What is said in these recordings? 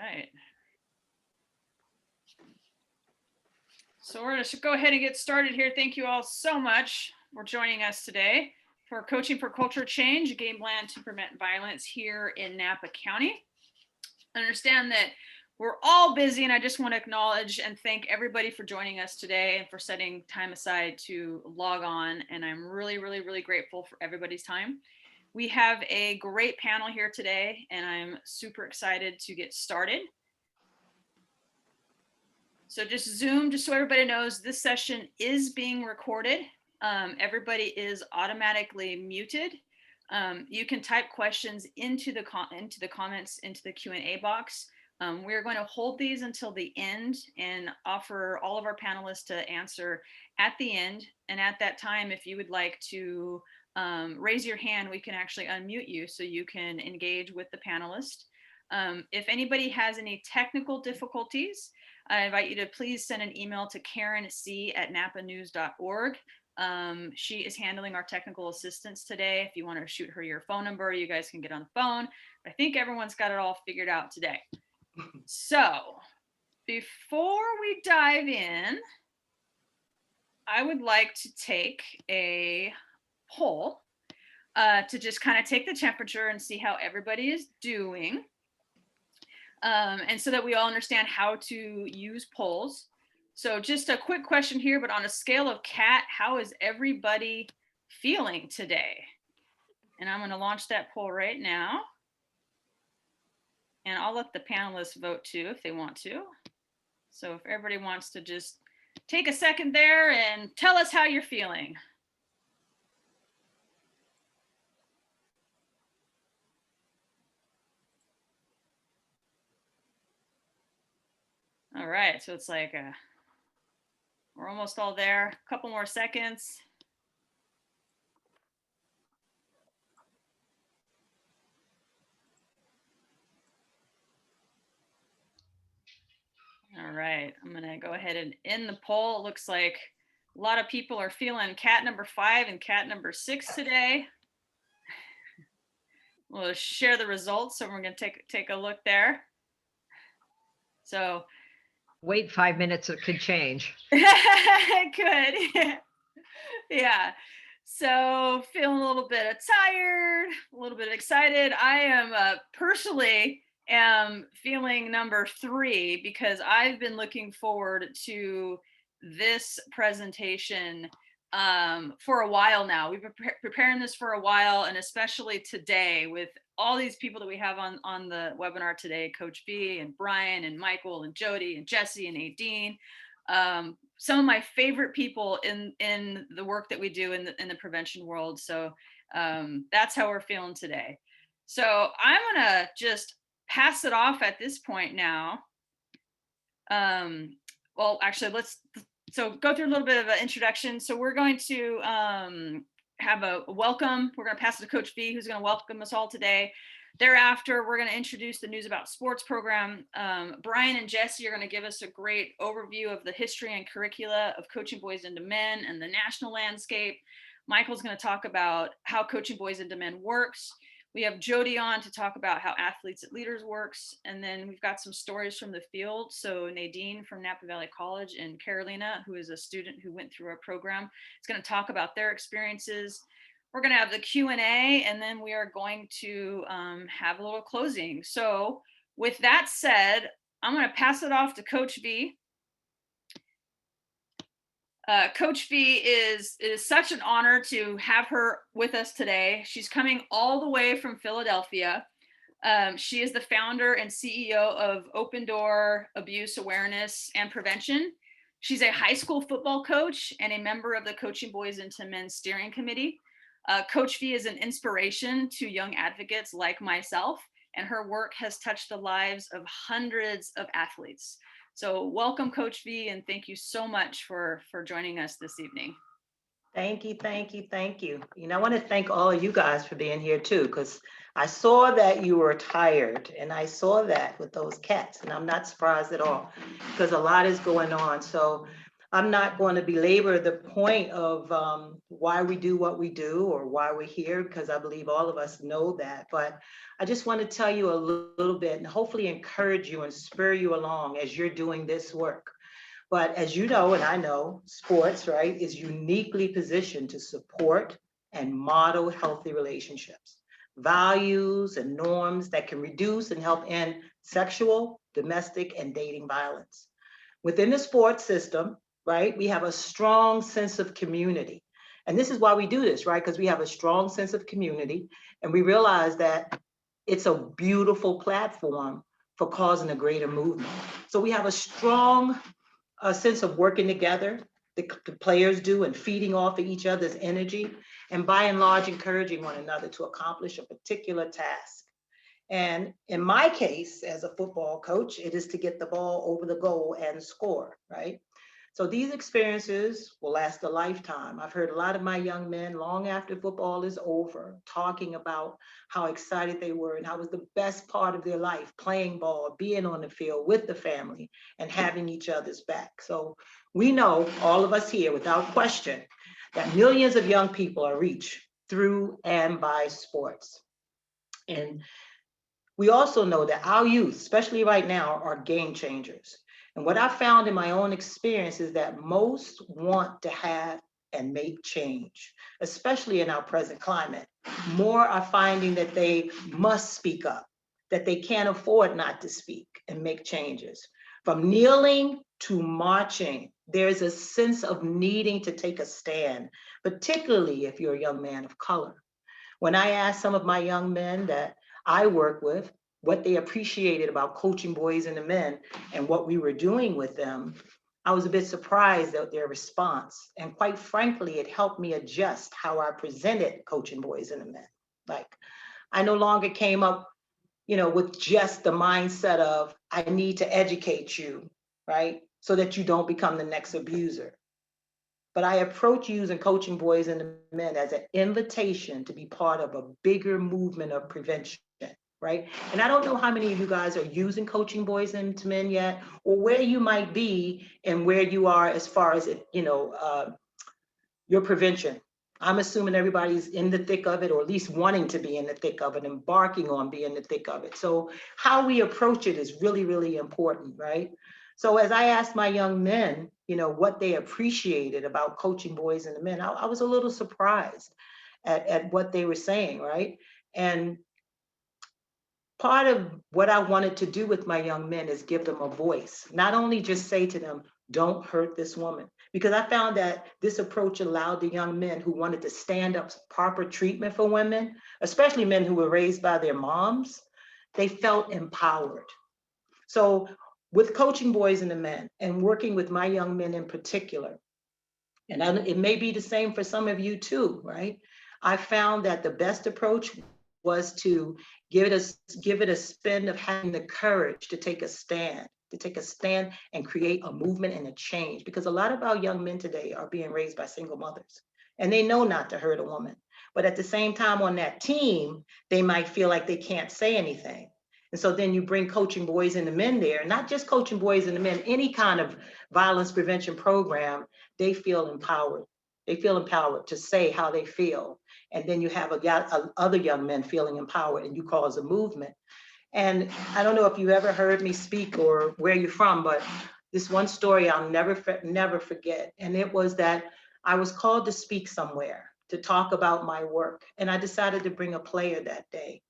right. So we're going to go ahead and get started here. Thank you all so much for joining us today for Coaching for Culture Change, a game plan to prevent violence here in Napa County. I understand that we're all busy, and I just want to acknowledge and thank everybody for joining us today and for setting time aside to log on. And I'm really, really, really grateful for everybody's time. We have a great panel here today, and I'm super excited to get started. So just Zoom, just so everybody knows, this session is being recorded. Everybody is automatically muted. You can type questions into the comments, into the Q&A box. We're going to hold these until the end and offer all of our panelists to answer at the end. And at that time, if you would like to raise your hand, we can actually unmute you so you can engage with the panelist. If anybody has any technical difficulties, I invite you to please send an email to KarenC@napanews.org. She is handling our technical assistance today. If you want to shoot her your phone number, you guys can get on the phone. I think everyone's got it all figured out today. So before we dive in, I would like to take a poll to just kind of take the temperature and see how everybody is doing. And so that we all understand how to use polls. So just a quick question here, but on a scale of cat, how is everybody feeling today? And I'm going to launch that poll right now. And I'll let the panelists vote too if they want to. So if everybody wants to just take a second there and tell us how you're feeling. All right, so it's like we're almost all there. A couple more seconds. All right, I'm gonna go ahead and end the poll. It looks like a lot of people are feeling cat number 5 and cat number 6 today. We'll share the results, so we're gonna take a look there. So wait 5 minutes, it could change. It could. Yeah. So feeling a little bit tired, a little bit excited. I am personally am feeling number 3 because I've been looking forward to this presentation for a while now. We've been preparing this for a while, and especially today with all these people that we have on the webinar today, Coach B and Brian and Michael and Jody and Jesse and Nadine. Some of my favorite people in the work that we do in the prevention world. So that's how we're feeling today. So I'm gonna just pass it off at this point now. Well, actually, so go through a little bit of an introduction. So we're going to have a welcome. We're going to pass it to Coach B, who's going to welcome us all today. Thereafter, we're going to introduce the News About Sports program. Brian and Jesse are going to give us a great overview of the history and curricula of coaching boys into men and the national landscape. Michael's going to talk about how coaching boys into men works. We have Jody on to talk about how Athletes at Leaders works. And then we've got some stories from the field. So Nadine from Napa Valley College and Carolina, who is a student who went through our program, is going to talk about their experiences. We're going to have the Q&A, and then we are going to have a little closing. So with that said, I'm going to pass it off to Coach V. Coach V, it is such an honor to have her with us today. She's coming all the way from Philadelphia. She is the founder and CEO of Open Door Abuse Awareness and Prevention. She's a high school football coach and a member of the Coaching Boys into Men Steering Committee. Coach V is an inspiration to young advocates like myself, and her work has touched the lives of hundreds of athletes. So welcome, Coach V, and thank you so much for joining us this evening. Thank you, thank you, thank you. You know, I want to thank all of you guys for being here too, because I saw that you were tired, and I saw that with those cats, and I'm not surprised at all, because a lot is going on. So I'm not going to belabor the point of why we do what we do or why we're here, because I believe all of us know that. But I just want to tell you a little bit and hopefully encourage you and spur you along as you're doing this work. But as you know, and I know, sports, right, is uniquely positioned to support and model healthy relationships, values and norms that can reduce and help end sexual, domestic, and dating violence. Within the sports system, right, we have a strong sense of community. And this is why we do this, right? Because we have a strong sense of community and we realize that it's a beautiful platform for causing a greater movement. So we have a strong sense of working together, the players do, and feeding off of each other's energy, and by and large, encouraging one another to accomplish a particular task. And in my case, as a football coach, it is to get the ball over the goal and score, right? So these experiences will last a lifetime. I've heard a lot of my young men, long after football is over, talking about how excited they were and how it was the best part of their life, playing ball, being on the field with the family and having each other's back. So we know, all of us here, without question, that millions of young people are reached through and by sports. And we also know that our youth, especially right now, are game changers. And what I found in my own experience is that most want to have and make change, especially in our present climate. More are finding that they must speak up, that they can't afford not to speak and make changes. From kneeling to marching, there's a sense of needing to take a stand, particularly if you're a young man of color. When I asked some of my young men that I work with what they appreciated about coaching boys and the men and what we were doing with them, I was a bit surprised at their response. And quite frankly, it helped me adjust how I presented coaching boys and the men. Like, I no longer came up, with just the mindset of, I need to educate you, right? So that you don't become the next abuser. But I approach using coaching boys and the men as an invitation to be part of a bigger movement of prevention, right? And I don't know how many of you guys are using coaching boys and men yet, or where you might be and where you are as far as your prevention. I'm assuming everybody's in the thick of it, or at least wanting to be in the thick of it, embarking on being in the thick of it. So how we approach it is really, really important, right? So as I asked my young men, what they appreciated about coaching boys and the men, I was a little surprised at what they were saying, right? And part of what I wanted to do with my young men is give them a voice, not only just say to them, don't hurt this woman, because I found that this approach allowed the young men who wanted to stand up proper treatment for women, especially men who were raised by their moms, they felt empowered. So with coaching boys and the men and working with my young men in particular, and it may be the same for some of you too, right? I found that the best approach was to give it a spin of having the courage to take a stand and create a movement and a change. Because a lot of our young men today are being raised by single mothers and they know not to hurt a woman. But at the same time on that team, they might feel like they can't say anything. And so then you bring coaching boys and the men there, not just coaching boys and the men, any kind of violence prevention program, they feel empowered. They feel empowered to say how they feel. And then you have other young men feeling empowered and you cause a movement. And I don't know if you ever heard me speak or where you're from, but this one story I'll never forget. And it was that I was called to speak somewhere to talk about my work. And I decided to bring a player that day.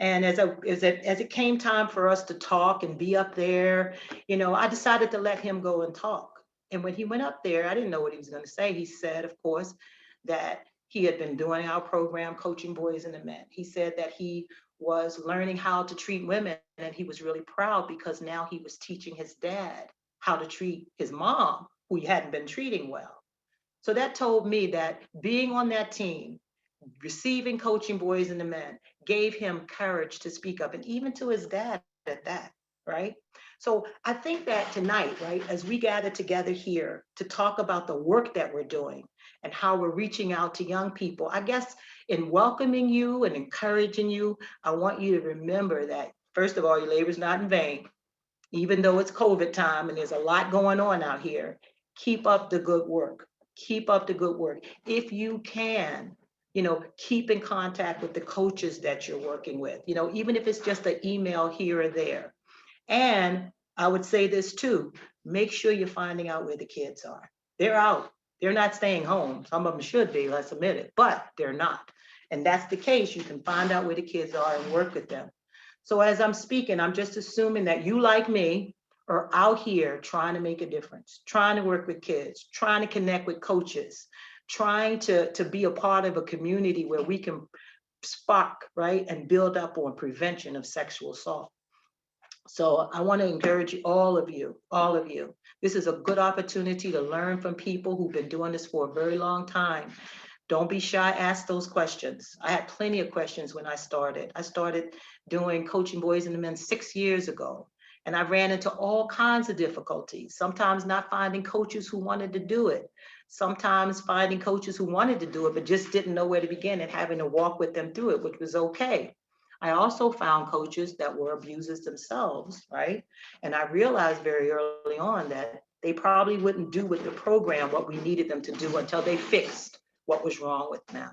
And as it came time for us to talk and be up there, I decided to let him go and talk. And when he went up there, I didn't know what he was going to say. He said, of course, that he had been doing our program, Coaching Boys and the Men. He said that he was learning how to treat women, and he was really proud because now he was teaching his dad how to treat his mom, who he hadn't been treating well. So that told me that being on that team, receiving Coaching Boys and the Men, gave him courage to speak up, and even to his dad at that, right? So I think that tonight, right, as we gather together here to talk about the work that we're doing and how we're reaching out to young people, I guess in welcoming you and encouraging you, I want you to remember that, first of all, your labor is not in vain. Even though it's COVID time and there's a lot going on out here, keep up the good work. Keep up the good work. If you can, keep in contact with the coaches that you're working with, even if it's just an email here or there. And I would say this too, make sure you're finding out where the kids are. They're out. They're not staying home. Some of them should be, let's admit it, but they're not. And that's the case. You can find out where the kids are and work with them. So as I'm speaking, I'm just assuming that you, like me, are out here trying to make a difference, trying to work with kids, trying to connect with coaches, trying to be a part of a community where we can spark, right, and build up on prevention of sexual assault. So I want to encourage all of you. This is a good opportunity to learn from people who've been doing this for a very long time. Don't be shy, ask those questions. I had plenty of questions when I started. I started doing coaching boys and men 6 years ago. And I ran into all kinds of difficulties, sometimes not finding coaches who wanted to do it, sometimes finding coaches who wanted to do it, but just didn't know where to begin and having to walk with them through it, which was okay. I also found coaches that were abusers themselves, right? And I realized very early on that they probably wouldn't do with the program what we needed them to do until they fixed what was wrong with them.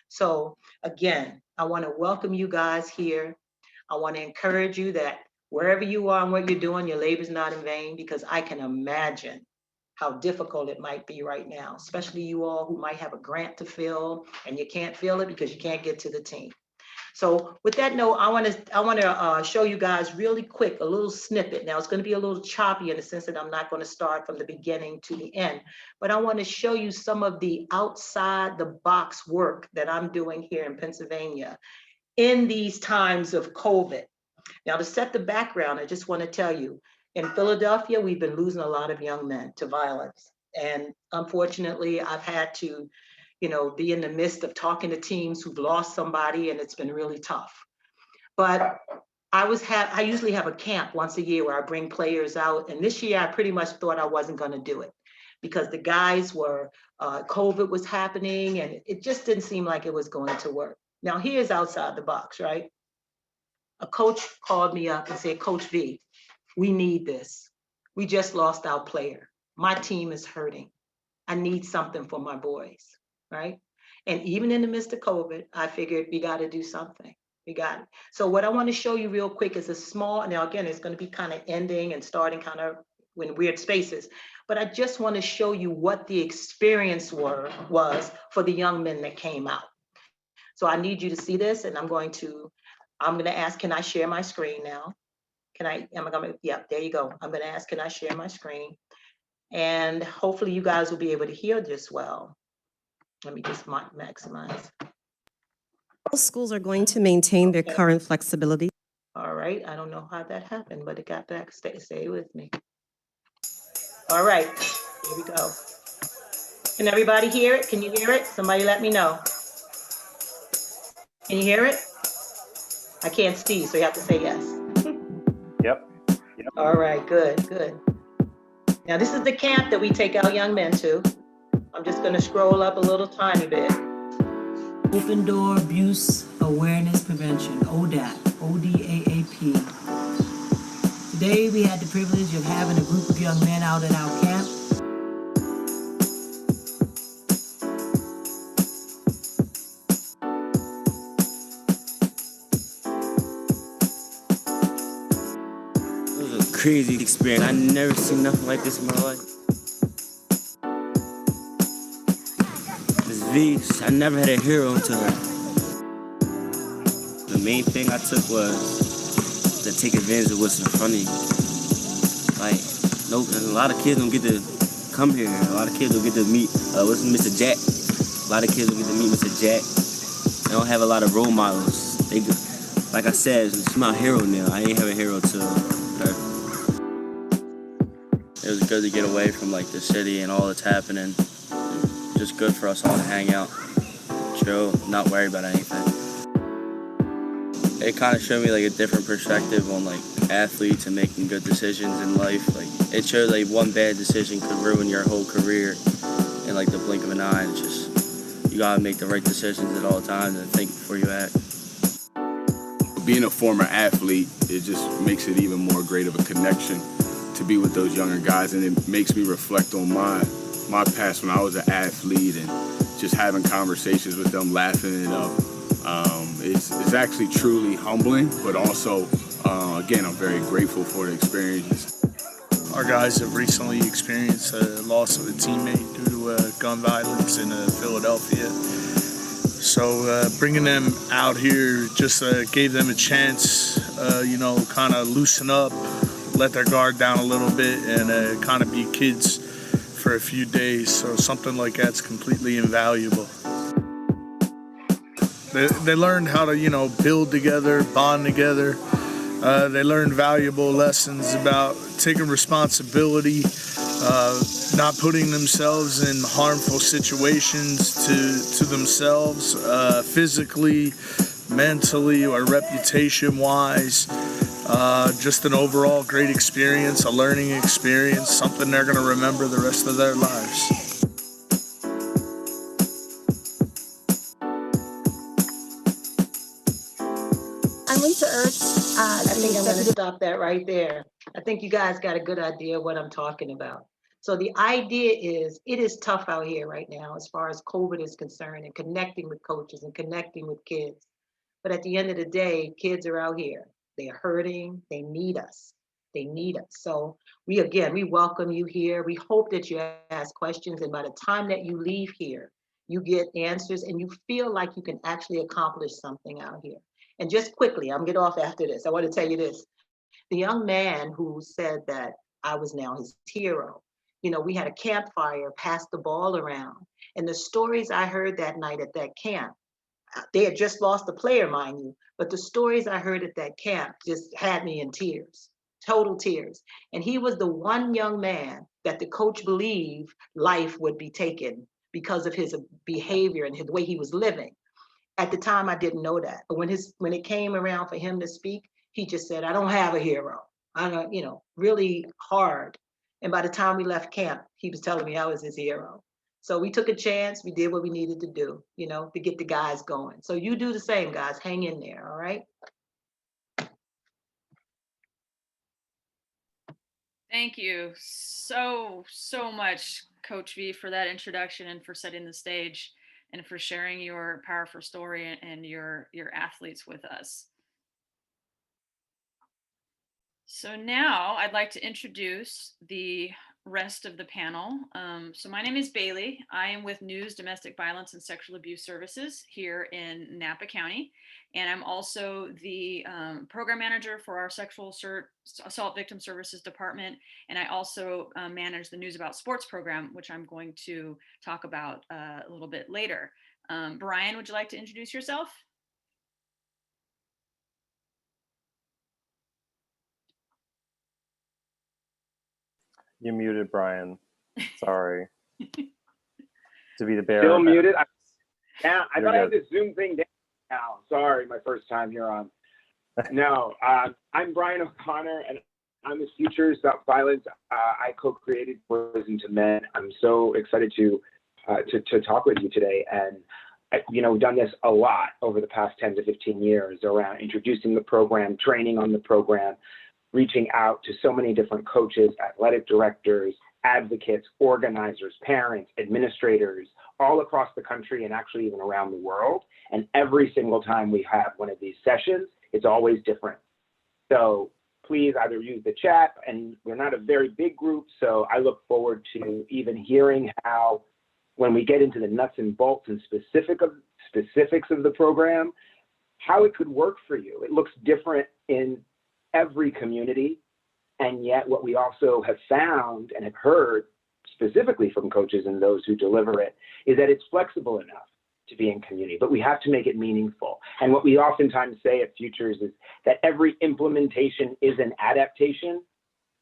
So again, I want to welcome you guys here. I want to encourage you that wherever you are and what you're doing, your labor is not in vain, because I can imagine how difficult it might be right now, especially you all who might have a grant to fill and you can't fill it because you can't get to the team. So with that note, I want to show you guys really quick a little snippet. Now it's going to be a little choppy in the sense that I'm not going to start from the beginning to the end, but I want to show you some of the outside the box work that I'm doing here in Pennsylvania in these times of COVID. Now, to set the background, I just want to tell you, in Philadelphia, we've been losing a lot of young men to violence. And unfortunately, I've had to, be in the midst of talking to teams who've lost somebody, and it's been really tough. But I usually have a camp once a year where I bring players out. And this year, I pretty much thought I wasn't going to do it because the guys were, COVID was happening, and it just didn't seem like it was going to work. Now, here's outside the box, right? A coach called me up and said, Coach V, we need this. We just lost our player. My team is hurting. I need something for my boys, right? And even in the midst of COVID, I figured we got to do something. We got it. So what I want to show you real quick is a small, now again, it's going to be kind of ending and starting kind of in weird spaces, but I just want to show you what the experience was for the young men that came out. So I need you to see this, and I'm going to ask, can I share my screen now? Yeah, there you go. I'm going to ask, can I share my screen? And hopefully you guys will be able to hear this well. Let me just maximize. All schools are going to maintain their current flexibility. All right, I don't know how that happened, but it got back. Stay with me. All right, here we go. Can everybody hear it? Can you hear it? Somebody let me know. Can you hear it? I can't see, so you have to say yes. Yep. All right, good. Now this is the camp that we take our young men to. I'm just gonna scroll up a little tiny bit. Open Door Abuse Awareness Prevention, ODAP, ODAAP. Today we had the privilege of having a group of young men out at our camp. Crazy experience. I never seen nothing like this in my life. This V, I never had a hero until her. The main thing I took was to take advantage of what's in front of you. Like, a lot of kids don't get to come here. A lot of kids don't get to meet, what's Mr. Jack? A lot of kids don't get to meet Mr. Jack. They don't have a lot of role models. They, like I said, she's my hero now. I ain't have a hero till her. It was good to get away from like the city and all that's happening. Just good for us all to hang out, chill, not worry about anything. It kind of showed me like a different perspective on like athletes and making good decisions in life. Like it showed like one bad decision could ruin your whole career in like the blink of an eye. It's just, you gotta make the right decisions at all times and think before you act. Being a former athlete, it just makes it even more great of a connection to be with those younger guys, and it makes me reflect on my past when I was an athlete, and just having conversations with them, laughing it up. It's actually truly humbling, but also, again, I'm very grateful for the experience. Our guys have recently experienced a loss of a teammate due to gun violence in Philadelphia. So bringing them out here just gave them a chance, kind of loosen up, let their guard down a little bit, and kind of be kids for a few days. So something like that's completely invaluable. They learned how to, build together, bond together. They learned valuable lessons about taking responsibility, not putting themselves in harmful situations to themselves, physically, mentally, or reputation-wise. Just an overall great experience, a learning experience, something they're going to remember the rest of their lives. I'm Lisa Ertz. I think I'm going to stop that right there. I think you guys got a good idea of what I'm talking about. So the idea is, it is tough out here right now as far as COVID is concerned, and connecting with coaches and connecting with kids. But at the end of the day, kids are out here. They're hurting. They need us. They need us. So we welcome you here. We hope that you ask questions, and by the time that you leave here, you get answers and you feel like you can actually accomplish something out here. And just quickly, I'm gonna get off after this. I want to tell you this. The young man who said that I was now his hero, we had a campfire, passed the ball around. And the stories I heard that night at that camp, they had just lost a player, mind you, but the stories I heard at that camp just had me in tears, total tears. And he was the one young man that the coach believed life would be taken because of his behavior and the way he was living. At the time, I didn't know that. But when it came around for him to speak, he just said, I don't have a hero. I don't, really hard. And by the time we left camp, he was telling me I was his hero. So we took a chance. We did what we needed to do, to get the guys going. So you do the same, guys. Hang in there, all right? Thank you so much, Coach V, for that introduction and for setting the stage and for sharing your powerful story and your athletes with us. So now I'd like to introduce the rest of the panel. So my name is Bailey. I am with News Domestic Violence and Sexual Abuse Services here in Napa County. And I'm also the program manager for our Sexual Assault Victim Services Department. And I also manage the News About Sports program, which I'm going to talk about a little bit later. Brian, would you like to introduce yourself? You muted, Brian. Sorry. To be the bearer. Still muted? Yeah, I thought I had good. this Zoom thing down now. Sorry, my first time here on. No, I'm Brian O'Connor, and I'm with Futures Stop Violence. I co-created Poison to Men. I'm so excited to talk with you today. And, we've done this a lot over the past 10 to 15 years around introducing the program, training on the program, reaching out to so many different coaches, athletic directors, advocates, organizers, parents, administrators, all across the country and actually even around the world. And every single time we have one of these sessions, it's always different. So please either use the chat, and we're not a very big group, so I look forward to even hearing how, when we get into the nuts and bolts and specifics of the program, how it could work for you. It looks different in every community. And yet what we also have found and have heard specifically from coaches and those who deliver it is that it's flexible enough to be in community, but we have to make it meaningful. And what we oftentimes say at Futures is that every implementation is an adaptation.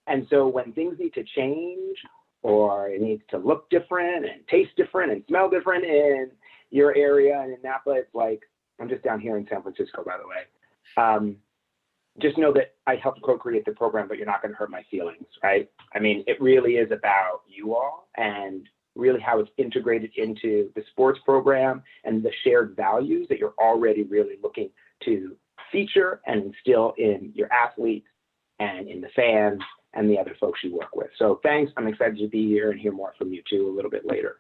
And so when things need to change, or it needs to look different and taste different and smell different in your area and in Napa, it's like, I'm just down here in San Francisco, by the way. Just know that I helped co-create the program, but you're not going to hurt my feelings, right? I mean, it really is about you all and really how it's integrated into the sports program and the shared values that you're already really looking to feature and instill in your athletes and in the fans and the other folks you work with. So thanks. I'm excited to be here and hear more from you too a little bit later.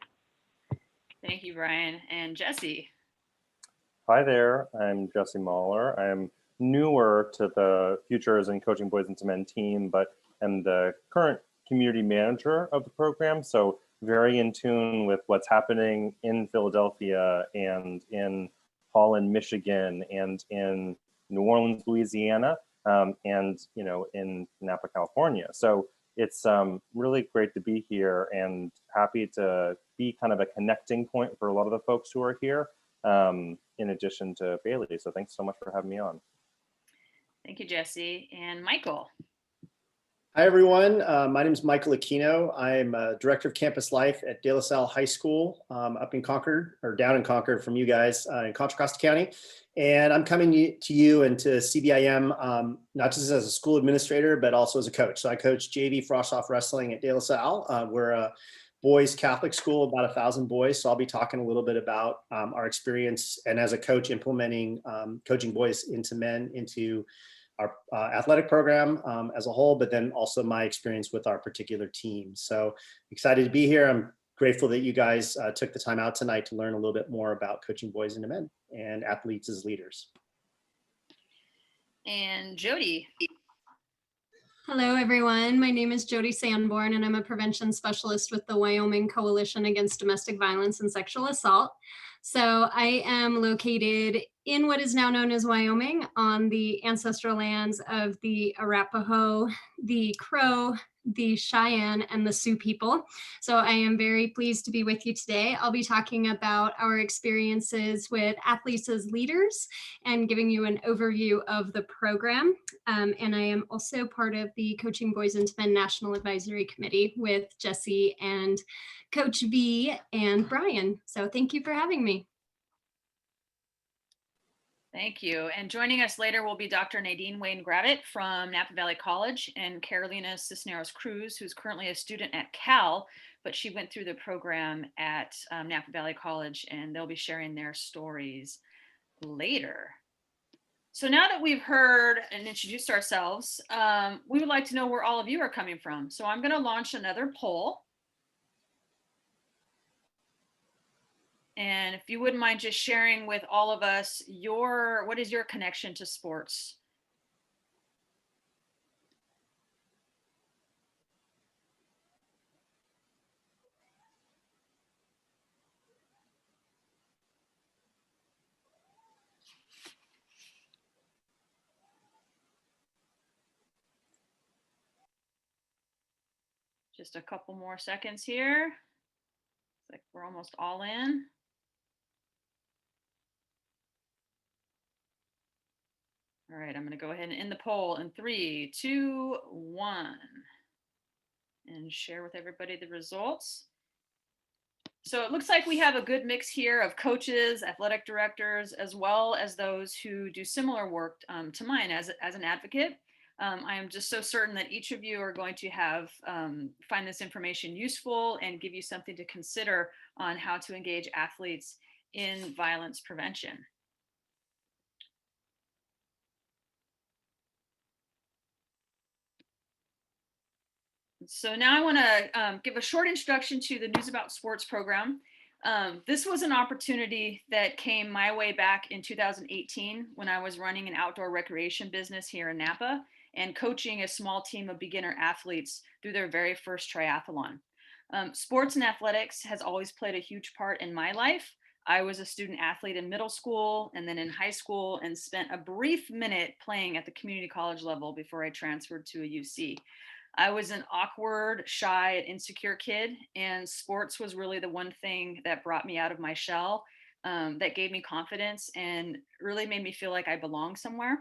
Thank you, Brian. And Jesse. Hi there, I'm Jesse Mahler. I'm newer to the Futures and Coaching Boys into Men team, but am the current community manager of the program. So very in tune with what's happening in Philadelphia and in Holland, Michigan, and in New Orleans, Louisiana, and in Napa, California. So it's really great to be here and happy to be kind of a connecting point for a lot of the folks who are here, in addition to Bailey. So thanks so much for having me on. Thank you, Jesse. And Michael. Hi, everyone. My name is Michael Aquino. I'm Director of Campus Life at De La Salle High School up in Concord, or down in Concord from you guys in Contra Costa County. And I'm coming to you and to CBIM, not just as a school administrator, but also as a coach. So I coach JV Frost-Off Wrestling at De La Salle. We're a boys Catholic school, about 1,000 boys. So I'll be talking a little bit about our experience and as a coach implementing coaching boys into men into our athletic program as a whole, but then also my experience with our particular team. So excited to be here. I'm grateful that you guys took the time out tonight to learn a little bit more about coaching boys into men and athletes as leaders. And Jody. Hello, everyone. My name is Jody Sanborn, and I'm a prevention specialist with the Wyoming Coalition Against Domestic Violence and Sexual Assault. So I am located in what is now known as Wyoming on the ancestral lands of the Arapaho, the Crow, the Cheyenne, and the Sioux people. So I am very pleased to be with you today. I'll be talking about our experiences with athletes as leaders and giving you an overview of the program. And I am also part of the Coaching Boys into Men National Advisory Committee with Jesse and Coach V and Brian. So thank you for having me. Thank you. And joining us later will be Dr. Nadine Wayne Gravett from Napa Valley College and Carolina Cisneros Cruz, who's currently a student at Cal, but she went through the program at Napa Valley College, and they'll be sharing their stories later. So now that we've heard and introduced ourselves, we would like to know where all of you are coming from. So I'm going to launch another poll. And if you wouldn't mind just sharing with all of us what is your connection to sports? Just a couple more seconds here. It's like we're almost all in. All right, I'm going to go ahead and end the poll in 3, 2, 1 and share with everybody the results. So it looks like we have a good mix here of coaches, athletic directors, as well as those who do similar work to mine as an advocate. I am just so certain that each of you are going to find this information useful and give you something to consider on how to engage athletes in violence prevention. So now I want to give a short introduction to the News About Sports program. This was an opportunity that came my way back in 2018 when I was running an outdoor recreation business here in Napa and coaching a small team of beginner athletes through their very first triathlon. Sports and athletics has always played a huge part in my life. I was a student athlete in middle school and then in high school and spent a brief minute playing at the community college level before I transferred to a UC. I was an awkward, shy, and insecure kid, and sports was really the one thing that brought me out of my shell, that gave me confidence and really made me feel like I belong somewhere.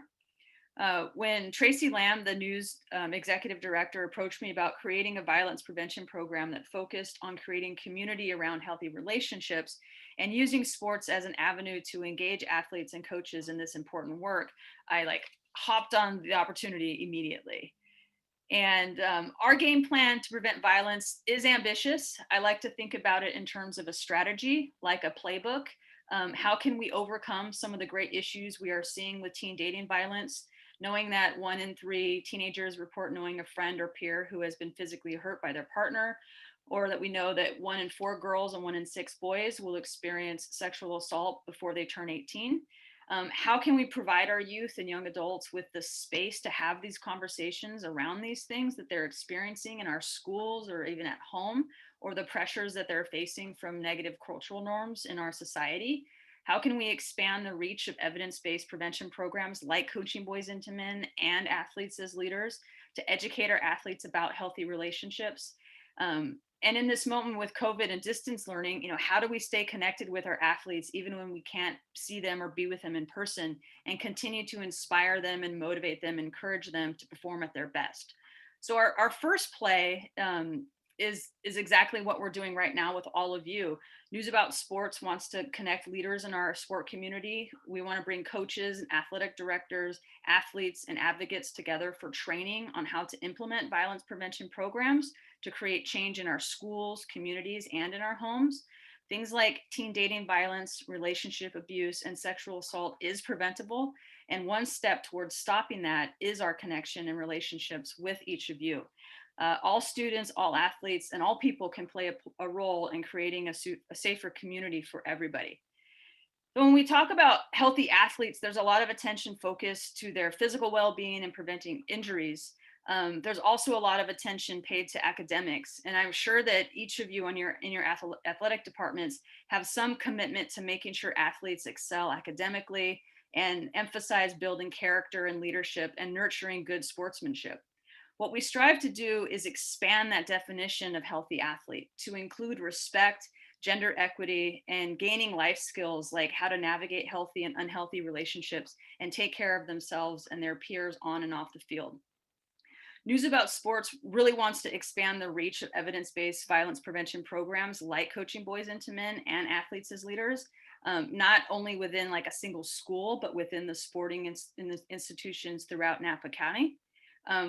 When Tracy Lamb, the news executive director, approached me about creating a violence prevention program that focused on creating community around healthy relationships and using sports as an avenue to engage athletes and coaches in this important work, I hopped on the opportunity immediately. And our game plan to prevent violence is ambitious. I like to think about it in terms of a strategy, like a playbook. How can we overcome some of the great issues we are seeing with teen dating violence? knowing that 1 in 3 teenagers report knowing a friend or peer who has been physically hurt by their partner, or that we know that 1 in 4 girls and 1 in 6 boys will experience sexual assault before they turn 18. How can we provide our youth and young adults with the space to have these conversations around these things that they're experiencing in our schools or even at home, or the pressures that they're facing from negative cultural norms in our society? How can we expand the reach of evidence-based prevention programs like Coaching Boys into Men and Athletes as Leaders to educate our athletes about healthy relationships? And in this moment with COVID and distance learning, how do we stay connected with our athletes even when we can't see them or be with them in person, and continue to inspire them and motivate them, encourage them to perform at their best? So our first play is exactly what we're doing right now with all of you. News About Sports wants to connect leaders in our sport community. We want to bring coaches and athletic directors, athletes, and advocates together for training on how to implement violence prevention programs to create change in our schools, communities, and in our homes. Things like teen dating violence, relationship abuse, and sexual assault is preventable. And one step towards stopping that is our connection and relationships with each of you. All students, all athletes, and all people can play a role in creating a safer community for everybody. So when we talk about healthy athletes, there's a lot of attention focused to their physical well-being and preventing injuries. There's also a lot of attention paid to academics, and I'm sure that each of you in your athletic departments have some commitment to making sure athletes excel academically and emphasize building character and leadership and nurturing good sportsmanship. What we strive to do is expand that definition of healthy athlete to include respect, gender equity, and gaining life skills like how to navigate healthy and unhealthy relationships and take care of themselves and their peers on and off the field. News About Sports really wants to expand the reach of evidence-based violence prevention programs like Coaching Boys into Men and Athletes as Leaders, not only within like a single school, but within the sporting institutions throughout Napa County.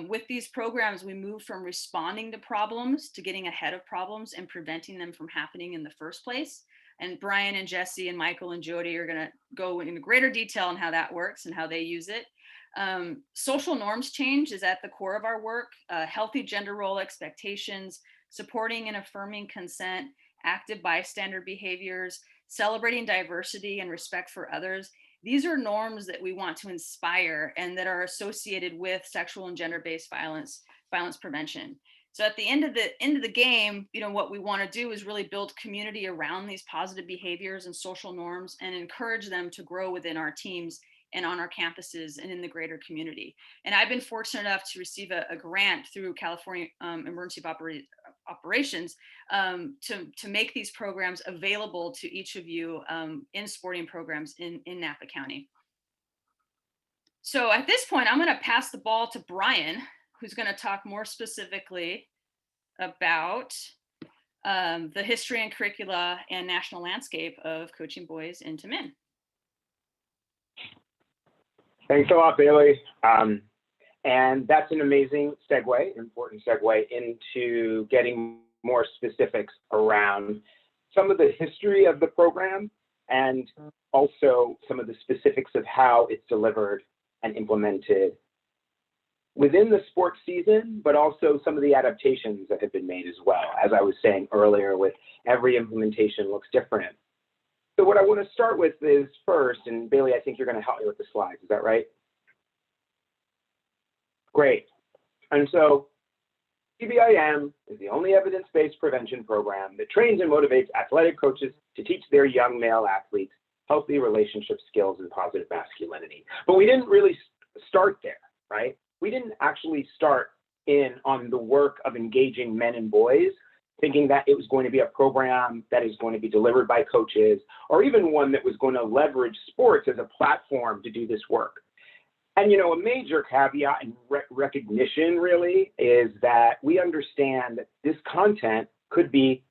With these programs, we move from responding to problems to getting ahead of problems and preventing them from happening in the first place. And Brian and Jesse and Michael and Jody are going to go into greater detail on how that works and how they use it. Social norms change is at the core of our work. Healthy gender role expectations, supporting and affirming consent, active bystander behaviors, celebrating diversity and respect for others. These are norms that we want to inspire and that are associated with sexual and gender-based violence prevention. So at the end of the game, what we want to do is really build community around these positive behaviors and social norms and encourage them to grow within our teams and on our campuses and in the greater community. And I've been fortunate enough to receive a grant through California Emergency Operations to make these programs available to each of you in sporting programs in Napa County. So at this point, I'm going to pass the ball to Brian, who's going to talk more specifically about the history and curricula and national landscape of Coaching Boys into Men. Thanks a lot, Bailey. And that's an amazing segue, important segue into getting more specifics around some of the history of the program and also some of the specifics of how it's delivered and implemented within the sports season, but also some of the adaptations that have been made as well. As I was saying earlier, with every implementation looks different. So what I want to start with is first, and Bailey, I think you're going to help me with the slides. Is that right? Great. And so CBIM is the only evidence-based prevention program that trains and motivates athletic coaches to teach their young male athletes healthy relationship skills and positive masculinity. But we didn't really start there, right? We didn't actually start on the work of engaging men and boys, thinking that it was going to be a program that is going to be delivered by coaches, or even one that was going to leverage sports as a platform to do this work. And, a major caveat and recognition really is that we understand that this content could be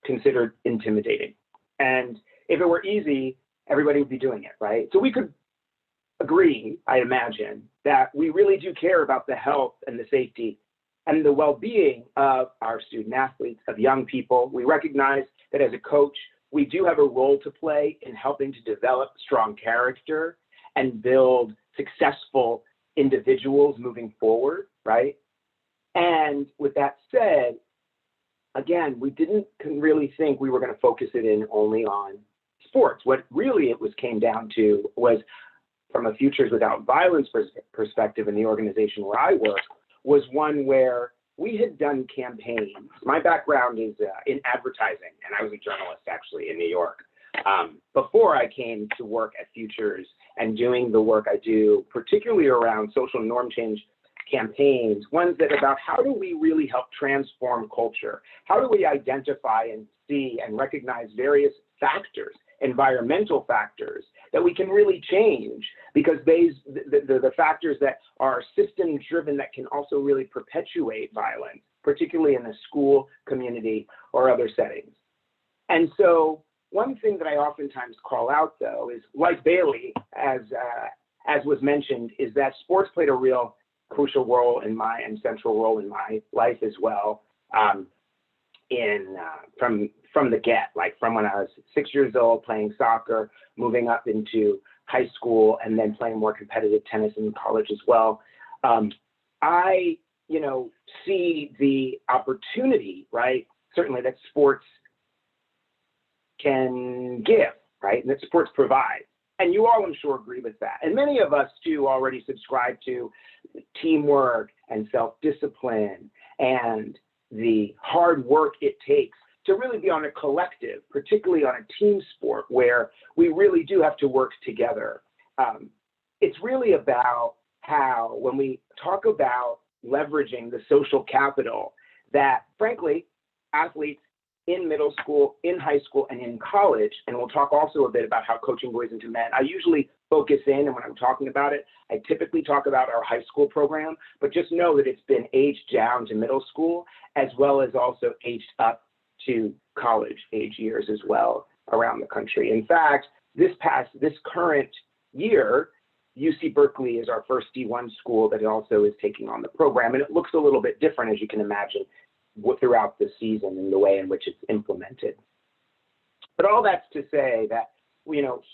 considered intimidating. And if it were easy, everybody would be doing it, right? So we could agree, I imagine, that we really do care about the health and the safety and the well-being of our student athletes, of young people. We recognize that as a coach, we do have a role to play in helping to develop strong character and build successful individuals moving forward, right? And with that said, again, we didn't really think we were going to focus it in only on sports. What really it came down to was, from a Futures Without Violence perspective in the organization where I work, was one where we had done campaigns. My background is in advertising, and I was a journalist actually in New York. Before I came to work at Futures and doing the work I do, particularly around social norm change campaigns, ones that about how do we really help transform culture? How do we identify and see and recognize various factors, environmental factors, that we can really change, because the factors that are system driven that can also really perpetuate violence, particularly in the school, community, or other settings. And so one thing that I oftentimes call out, though, is, like Bailey, as was mentioned, is that sports played a real crucial role in and central role in my life as well. From the get, like from when I was 6 years old, playing soccer, moving up into high school, and then playing more competitive tennis in college as well. I, see the opportunity, right? Certainly that sports can give, right? And that sports provide. And you all, I'm sure, agree with that. And many of us, too, already subscribe to teamwork and self-discipline and the hard work it takes to really be on a collective, particularly on a team sport where we really do have to work together. It's really about how, when we talk about leveraging the social capital that, frankly, athletes in middle school, in high school, and in college, and we'll talk also a bit about how coaching boys into men. I usually focus in, and when I'm talking about it, I typically talk about our high school program, but just know that it's been aged down to middle school, as well as also aged up to college age years as well around the country. In fact, this current year, UC Berkeley is our first D1 school that also is taking on the program, and it looks a little bit different, as you can imagine, throughout the season and the way in which it's implemented. But all that's to say that,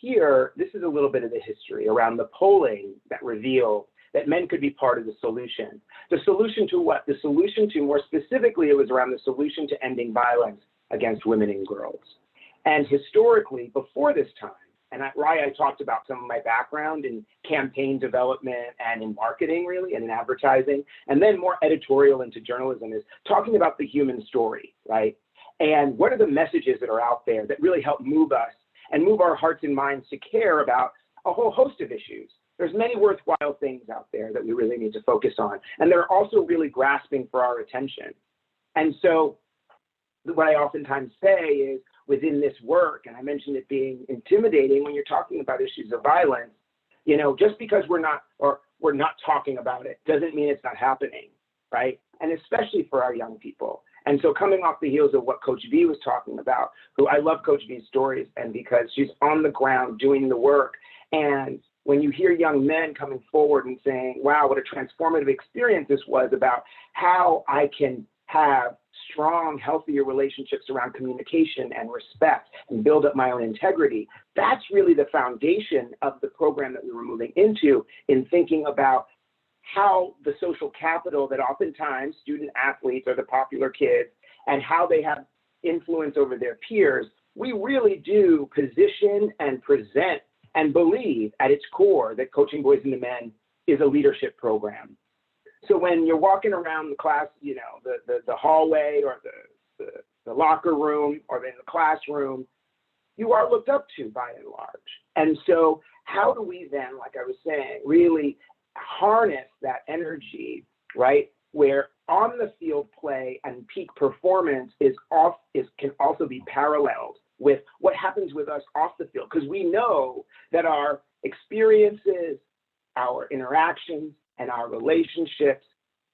here, this is a little bit of the history around the polling that revealed that men could be part of the solution. The solution to what? The solution to, more specifically, it was around the solution to ending violence against women and girls. And historically, before this time, and I talked about some of my background in campaign development and in marketing, really, and in advertising, and then more editorial into journalism, is talking about the human story, right? And what are the messages that are out there that really help move us and move our hearts and minds to care about a whole host of issues? There's many worthwhile things out there that we really need to focus on, and they're also really grasping for our attention. And so what I oftentimes say is, within this work, and I mentioned it being intimidating when you're talking about issues of violence, just because we're not talking about it doesn't mean it's not happening, right? And especially for our young people. And so coming off the heels of what Coach V was talking about, who I love Coach V's stories, and because she's on the ground doing the work. And when you hear young men coming forward and saying, wow, what a transformative experience this was about how I can have strong, healthier relationships around communication and respect and build up my own integrity, that's really the foundation of the program that we were moving into, in thinking about how the social capital that oftentimes student athletes are the popular kids, and how they have influence over their peers, we really do position and present and believe at its core that Coaching Boys into Men is a leadership program. So when you're walking around the class, the hallway or the locker room or in the classroom, you are looked up to by and large. And so how do we then, like I was saying, really harness that energy, right? Where on the field play and peak performance can also be paralleled with what happens with us off the field. Because we know that our experiences, our interactions, and our relationships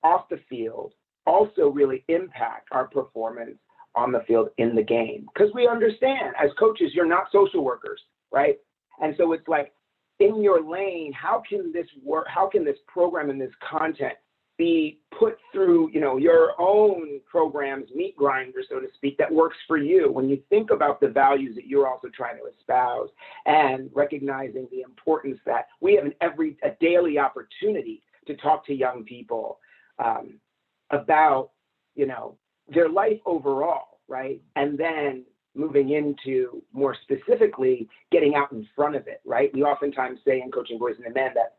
off the field also really impact our performance on the field in the game. Because we understand, as coaches, you're not social workers, right? And so it's like, in your lane, how can this work? How can this program and this content be put through, your own program's meat grinder, so to speak, that works for you when you think about the values that you're also trying to espouse, and recognizing the importance that we have a daily opportunity to talk to young people about, you know, their life overall, right? And then moving into more specifically getting out in front of it, right? We oftentimes say in coaching boys and men that,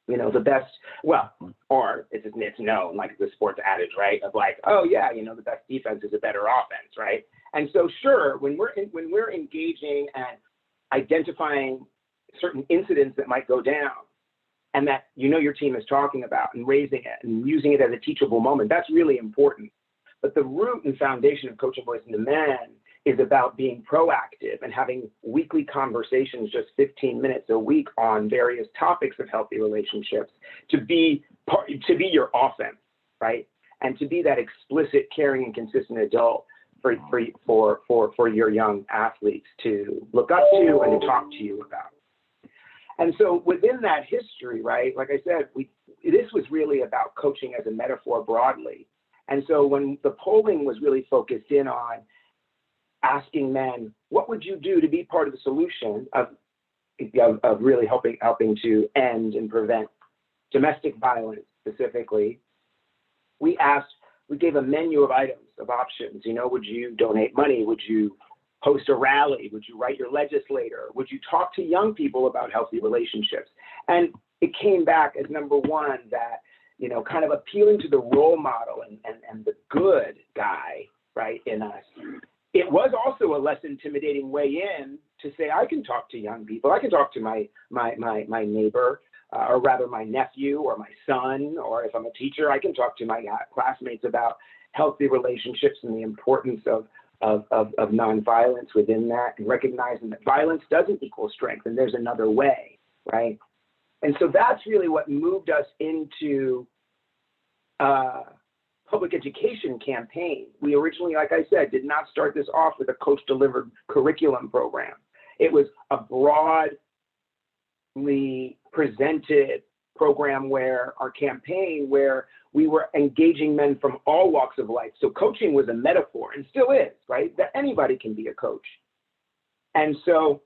you know, the best, well, or it's known, like the sports adage, right? Of like, oh yeah, you know, the best defense is a better offense, right? And so sure, when we're engaging and identifying certain incidents that might go down and that, you know, your team is talking about and raising it and using it as a teachable moment, that's really important. But the root and foundation of coaching boys and men is about being proactive and having weekly conversations, just 15 minutes a week on various topics of healthy relationships to be your offense, right? And to be that explicit, caring, and consistent adult for your young athletes to look up to and to talk to you about. And so within that history, right, like I said, this was really about coaching as a metaphor broadly. And so when the polling was really focused in on asking men, what would you do to be part of the solution of really helping to end and prevent domestic violence specifically, we gave a menu of items, of options. You know, would you donate money? Would you host a rally? Would you write your legislator? Would you talk to young people about healthy relationships? And it came back as number one that, you know, kind of appealing to the role model and the good guy, right, in us. It was also a less intimidating way in to say, I can talk to young people. I can talk to my neighbor, or rather my nephew or my son, or if I'm a teacher, I can talk to my classmates about healthy relationships and the importance of nonviolence within that, and recognizing that violence doesn't equal strength and there's another way, right? And so that's really what moved us into public education campaign. We originally, like I said, did not start this off with a coach-delivered curriculum program. It was a broadly presented program where our campaign, where we were engaging men from all walks of life. So coaching was a metaphor and still is, right? That anybody can be a coach. And so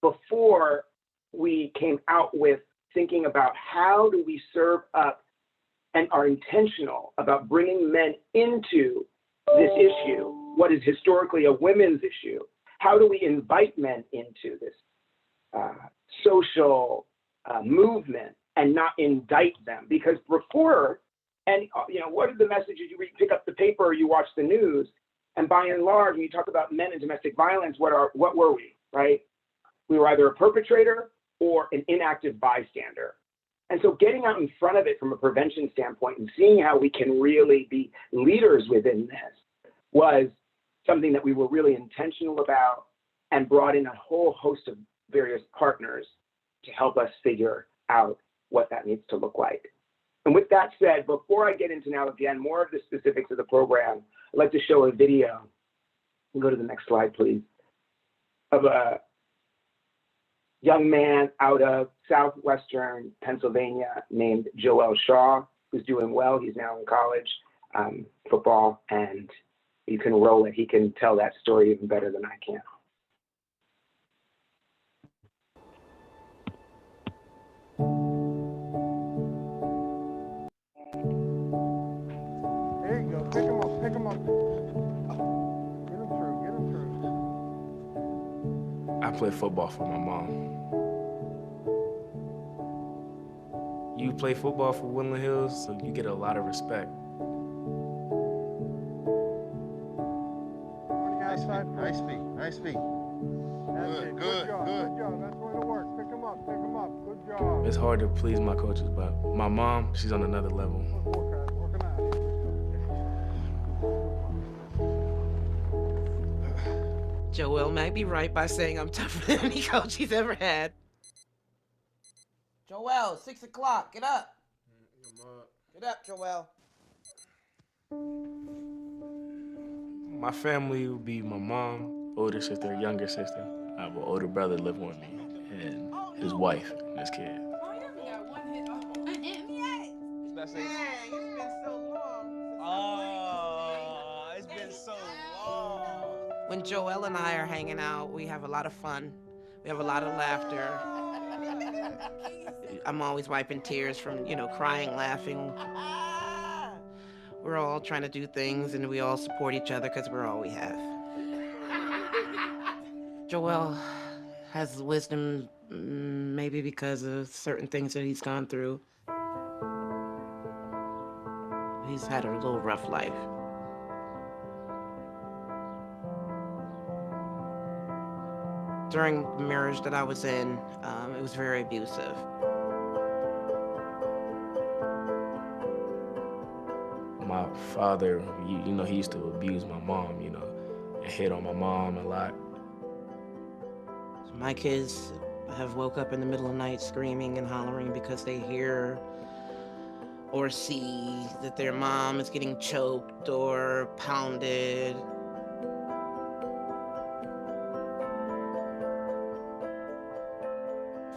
before we came out with thinking about how do we serve up and are intentional about bringing men into this issue, what is historically a women's issue, how do we invite men into this social movement and not indict them? Because before, and you know, what are the messages you read, pick up the paper or you watch the news, and by and large, when you talk about men and domestic violence, what were we, right? We were either a perpetrator or an inactive bystander. And so getting out in front of it from a prevention standpoint and seeing how we can really be leaders within this was something that we were really intentional about, and brought in a whole host of various partners to help us figure out what that needs to look like. And with that said, before I get into now, again, more of the specifics of the program, I'd like to show a video. Go to the next slide, please, of a young man out of southwestern Pennsylvania named Joel Shaw, who's doing well. He's now in college football, and you can roll it. He can tell that story even better than I can. There you go. Pick him up. Pick him up. Get him through. Get him through. I play football for my mom. You play football for Woodland Hills, so you get a lot of respect. Nice feet. Nice feet. Good. Good job. That's where to work. Pick him up. Pick him up. Good job. It's hard to please my coaches, but my mom, she's on another level. Working out. Joel might be right by saying I'm tougher than any coach he's ever had. Joel, 6 o'clock, get up. Get up, Joel. My family would be my mom, older sister, younger sister. I have an older brother living with me, and his wife and his kid. It's been so long. It's been so long. When Joel and I are hanging out, we have a lot of fun. We have a lot of laughter. I'm always wiping tears from, crying, laughing. We're all trying to do things and we all support each other because we're all we have. Joel has wisdom, maybe because of certain things that he's gone through. He's had a little rough life. During the marriage that I was in, it was very abusive. My father, he used to abuse my mom, and hit on my mom a lot. My kids have woke up in the middle of the night screaming and hollering because they hear or see that their mom is getting choked or pounded.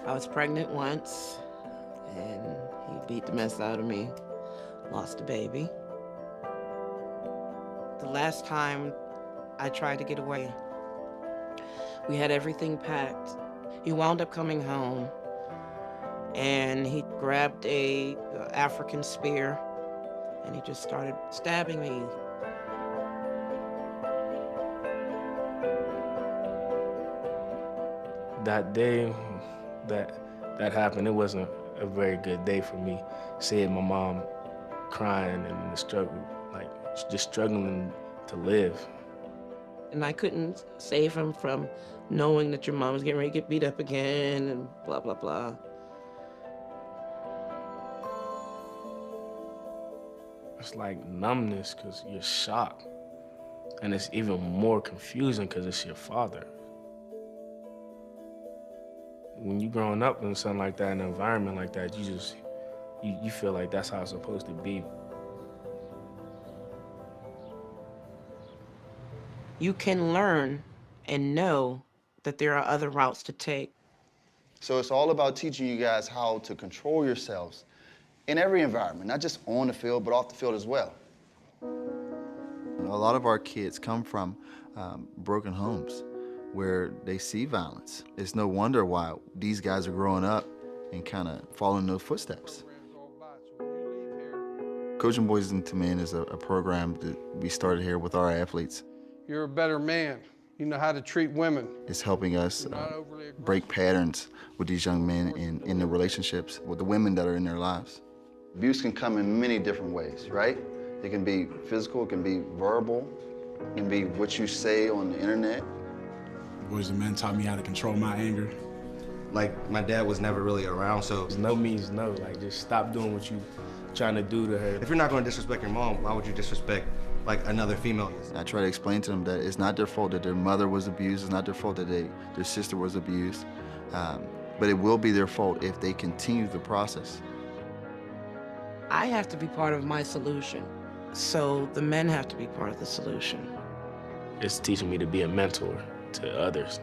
I was pregnant once, and he beat the mess out of me. Lost a baby. The last time I tried to get away, we had everything packed. He wound up coming home, and he grabbed a African spear, and he just started stabbing me. That day that happened, it wasn't a very good day for me. Seeing my mom crying and the struggle, like just struggling to live. And I couldn't save him from knowing that your mom was getting ready to get beat up again and blah, blah, blah. It's like numbness because you're shocked. And it's even more confusing because it's your father. When you're growing up in something like that, in an environment like that, you feel like that's how it's supposed to be. You can learn and know that there are other routes to take. So it's all about teaching you guys how to control yourselves in every environment, not just on the field, but off the field as well. A lot of our kids come from broken homes where they see violence. It's no wonder why these guys are growing up and kind of following in those footsteps. Coaching Boys into Men is a program that we started here with our athletes. You're a better man. You know how to treat women. It's helping us break patterns with these young men in their relationships with the women that are in their lives. Abuse can come in many different ways, right? It can be physical, it can be verbal, it can be what you say on the internet. Boys and Men taught me how to control my anger. Like, my dad was never really around, so... No means no. Like, just stop doing what you trying to do to her. If you're not going to disrespect your mom, why would you disrespect, like, another female? I try to explain to them that it's not their fault that their mother was abused. It's not their fault that their sister was abused. But it will be their fault if they continue the process. I have to be part of my solution, so the men have to be part of the solution. It's teaching me to be a mentor to others.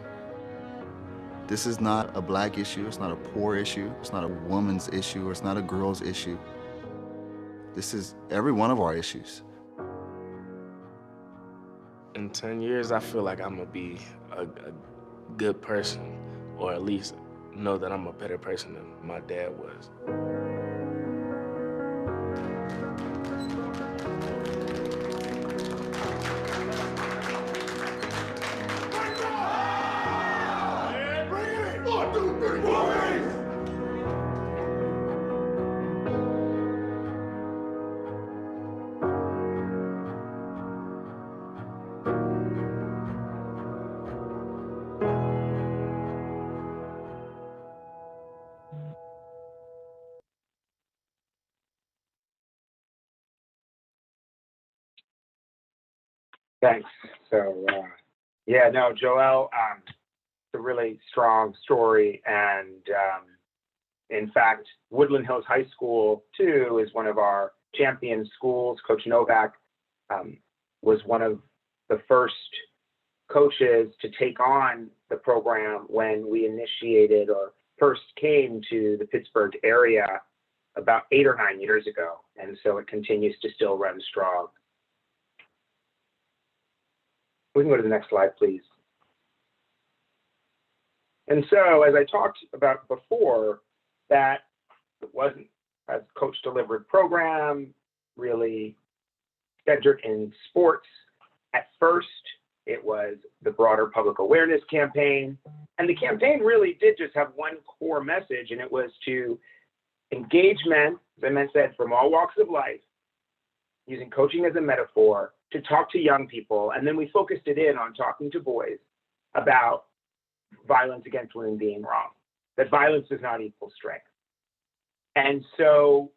This is not a black issue, it's not a poor issue, it's not a woman's issue, it's not a girl's issue. This is every one of our issues. In 10 years, I feel like I'm gonna be a good person, or at least know that I'm a better person than my dad was. Thanks. So, yeah, no, Joel, it's a really strong story. And in fact, Woodland Hills High School, too, is one of our champion schools. Coach Novak was one of the first coaches to take on the program when we initiated or first came to the Pittsburgh area about 8 or 9 years ago. And so it continues to still run strong. We can go to the next slide, please. And so, as I talked about before, that It wasn't a coach delivered program, really centered in sports. At first, it was the broader public awareness campaign. And the campaign really did just have one core message, and it was to engage men, as I said, from all walks of life, using coaching as a metaphor, to talk to young people. And then we focused it in on talking to boys about violence against women being wrong, that violence does not equal strength. And so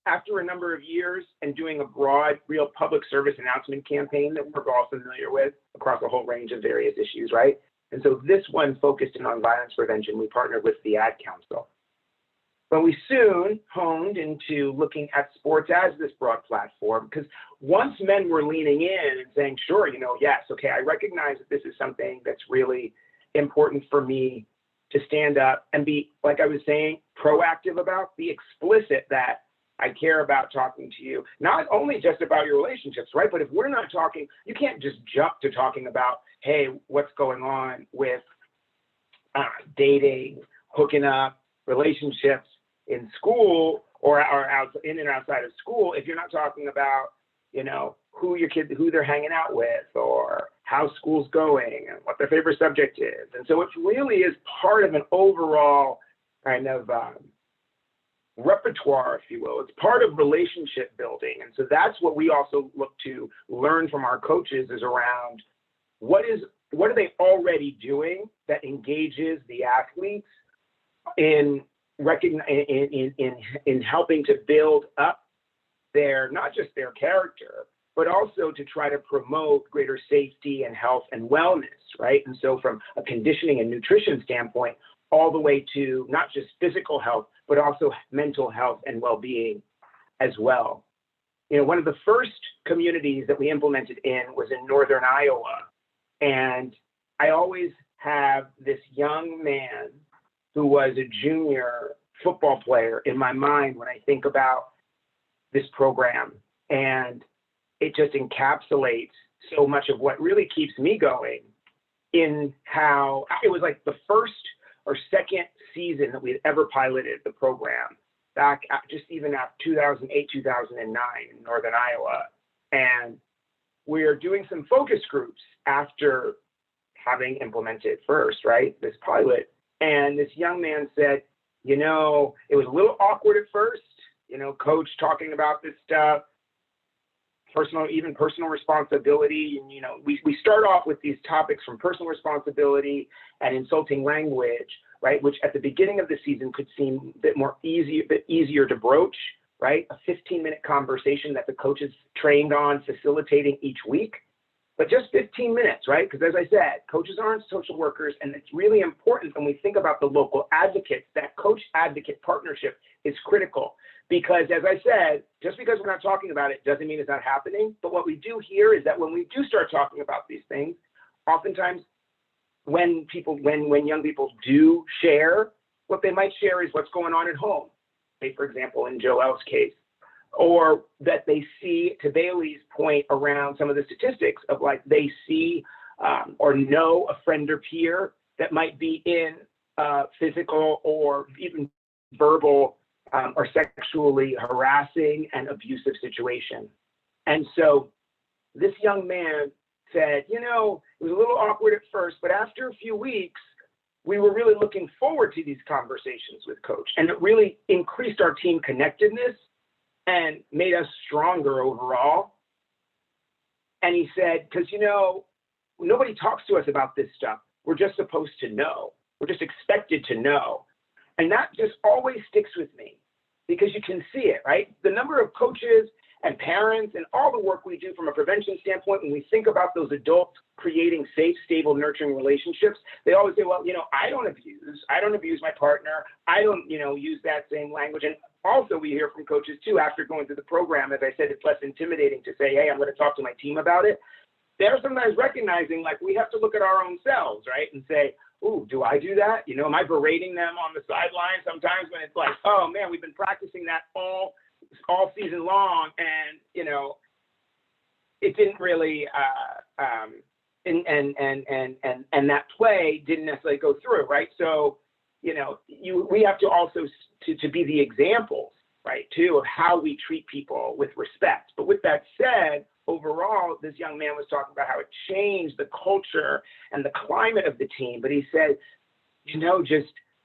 after a number of years and doing a broad, real public service announcement campaign that we're all familiar with across a whole range of various issues, right? And so this one focused in on violence prevention. We partnered with the Ad Council. But we soon honed into looking at sports as this broad platform, because once men were leaning in and saying, sure, yes, okay, I recognize that this is something that's really important for me to stand up and be, like I was saying, proactive about, be explicit that I care about talking to you, not only just about your relationships, right? But if we're not talking, you can't just jump to talking about, hey, what's going on with dating, hooking up, relationships in school or out in and outside of school, if you're not talking about, who your kids, who they're hanging out with, or how school's going and what their favorite subject is. And so it really is part of an overall kind of repertoire, if you will. It's part of relationship building. And so that's what we also look to learn from our coaches, is around what are they already doing that engages the athletes in helping to build up their, not just their character, but also to try to promote greater safety and health and wellness, right? And so from a conditioning and nutrition standpoint, all the way to not just physical health, but also mental health and well-being as well. One of the first communities that we implemented in was in Northern Iowa. And I always have this young man who was a junior football player in my mind when I think about this program. And it just encapsulates so much of what really keeps me going, in how it was like the first or second season that we had ever piloted the program, back just even after 2008, 2009 in Northern Iowa. And we're doing some focus groups after having implemented first, right, this pilot. And this young man said, it was a little awkward at first, coach talking about this stuff, personal responsibility. And, we start off with these topics from personal responsibility and insulting language, right, which at the beginning of the season could seem a bit easier to broach, right? A 15-minute conversation that the coach is trained on facilitating each week, but just 15 minutes, right? Because as I said, coaches aren't social workers, and it's really important when we think about the local advocates, that coach-advocate partnership is critical. Because as I said, just because we're not talking about it doesn't mean it's not happening. But what we do here is that when we do start talking about these things, oftentimes when young people do share, what they might share is what's going on at home. Say, for example, in Joelle's case, or that they see, to Bailey's point around some of the statistics of like they see or know a friend or peer that might be in physical or even verbal or sexually harassing and abusive situation. And so this young man said, it was a little awkward at first, but after a few weeks, we were really looking forward to these conversations with coach. And it really increased our team connectedness and made us stronger overall. And he said, because, nobody talks to us about this stuff. We're just supposed to know. We're just expected to know. And that just always sticks with me, because you can see it, right? The number of coaches and parents and all the work we do from a prevention standpoint, when we think about those adults creating safe, stable, nurturing relationships, they always say, well, I don't abuse my partner. I don't, use that same language. And also we hear from coaches too, after going through the program, as I said, it's less intimidating to say, hey, I'm going to talk to my team about it. They're sometimes recognizing, like, we have to look at our own selves, right? And say, ooh, do I do that? Am I berating them on the sideline sometimes when it's like, oh man, we've been practicing that all season long, and it didn't really and that play didn't necessarily go through, right? So we have to also to be the examples, right, too, of how we treat people with respect. But with that said, overall, this young man was talking about how it changed the culture and the climate of the team. But he said,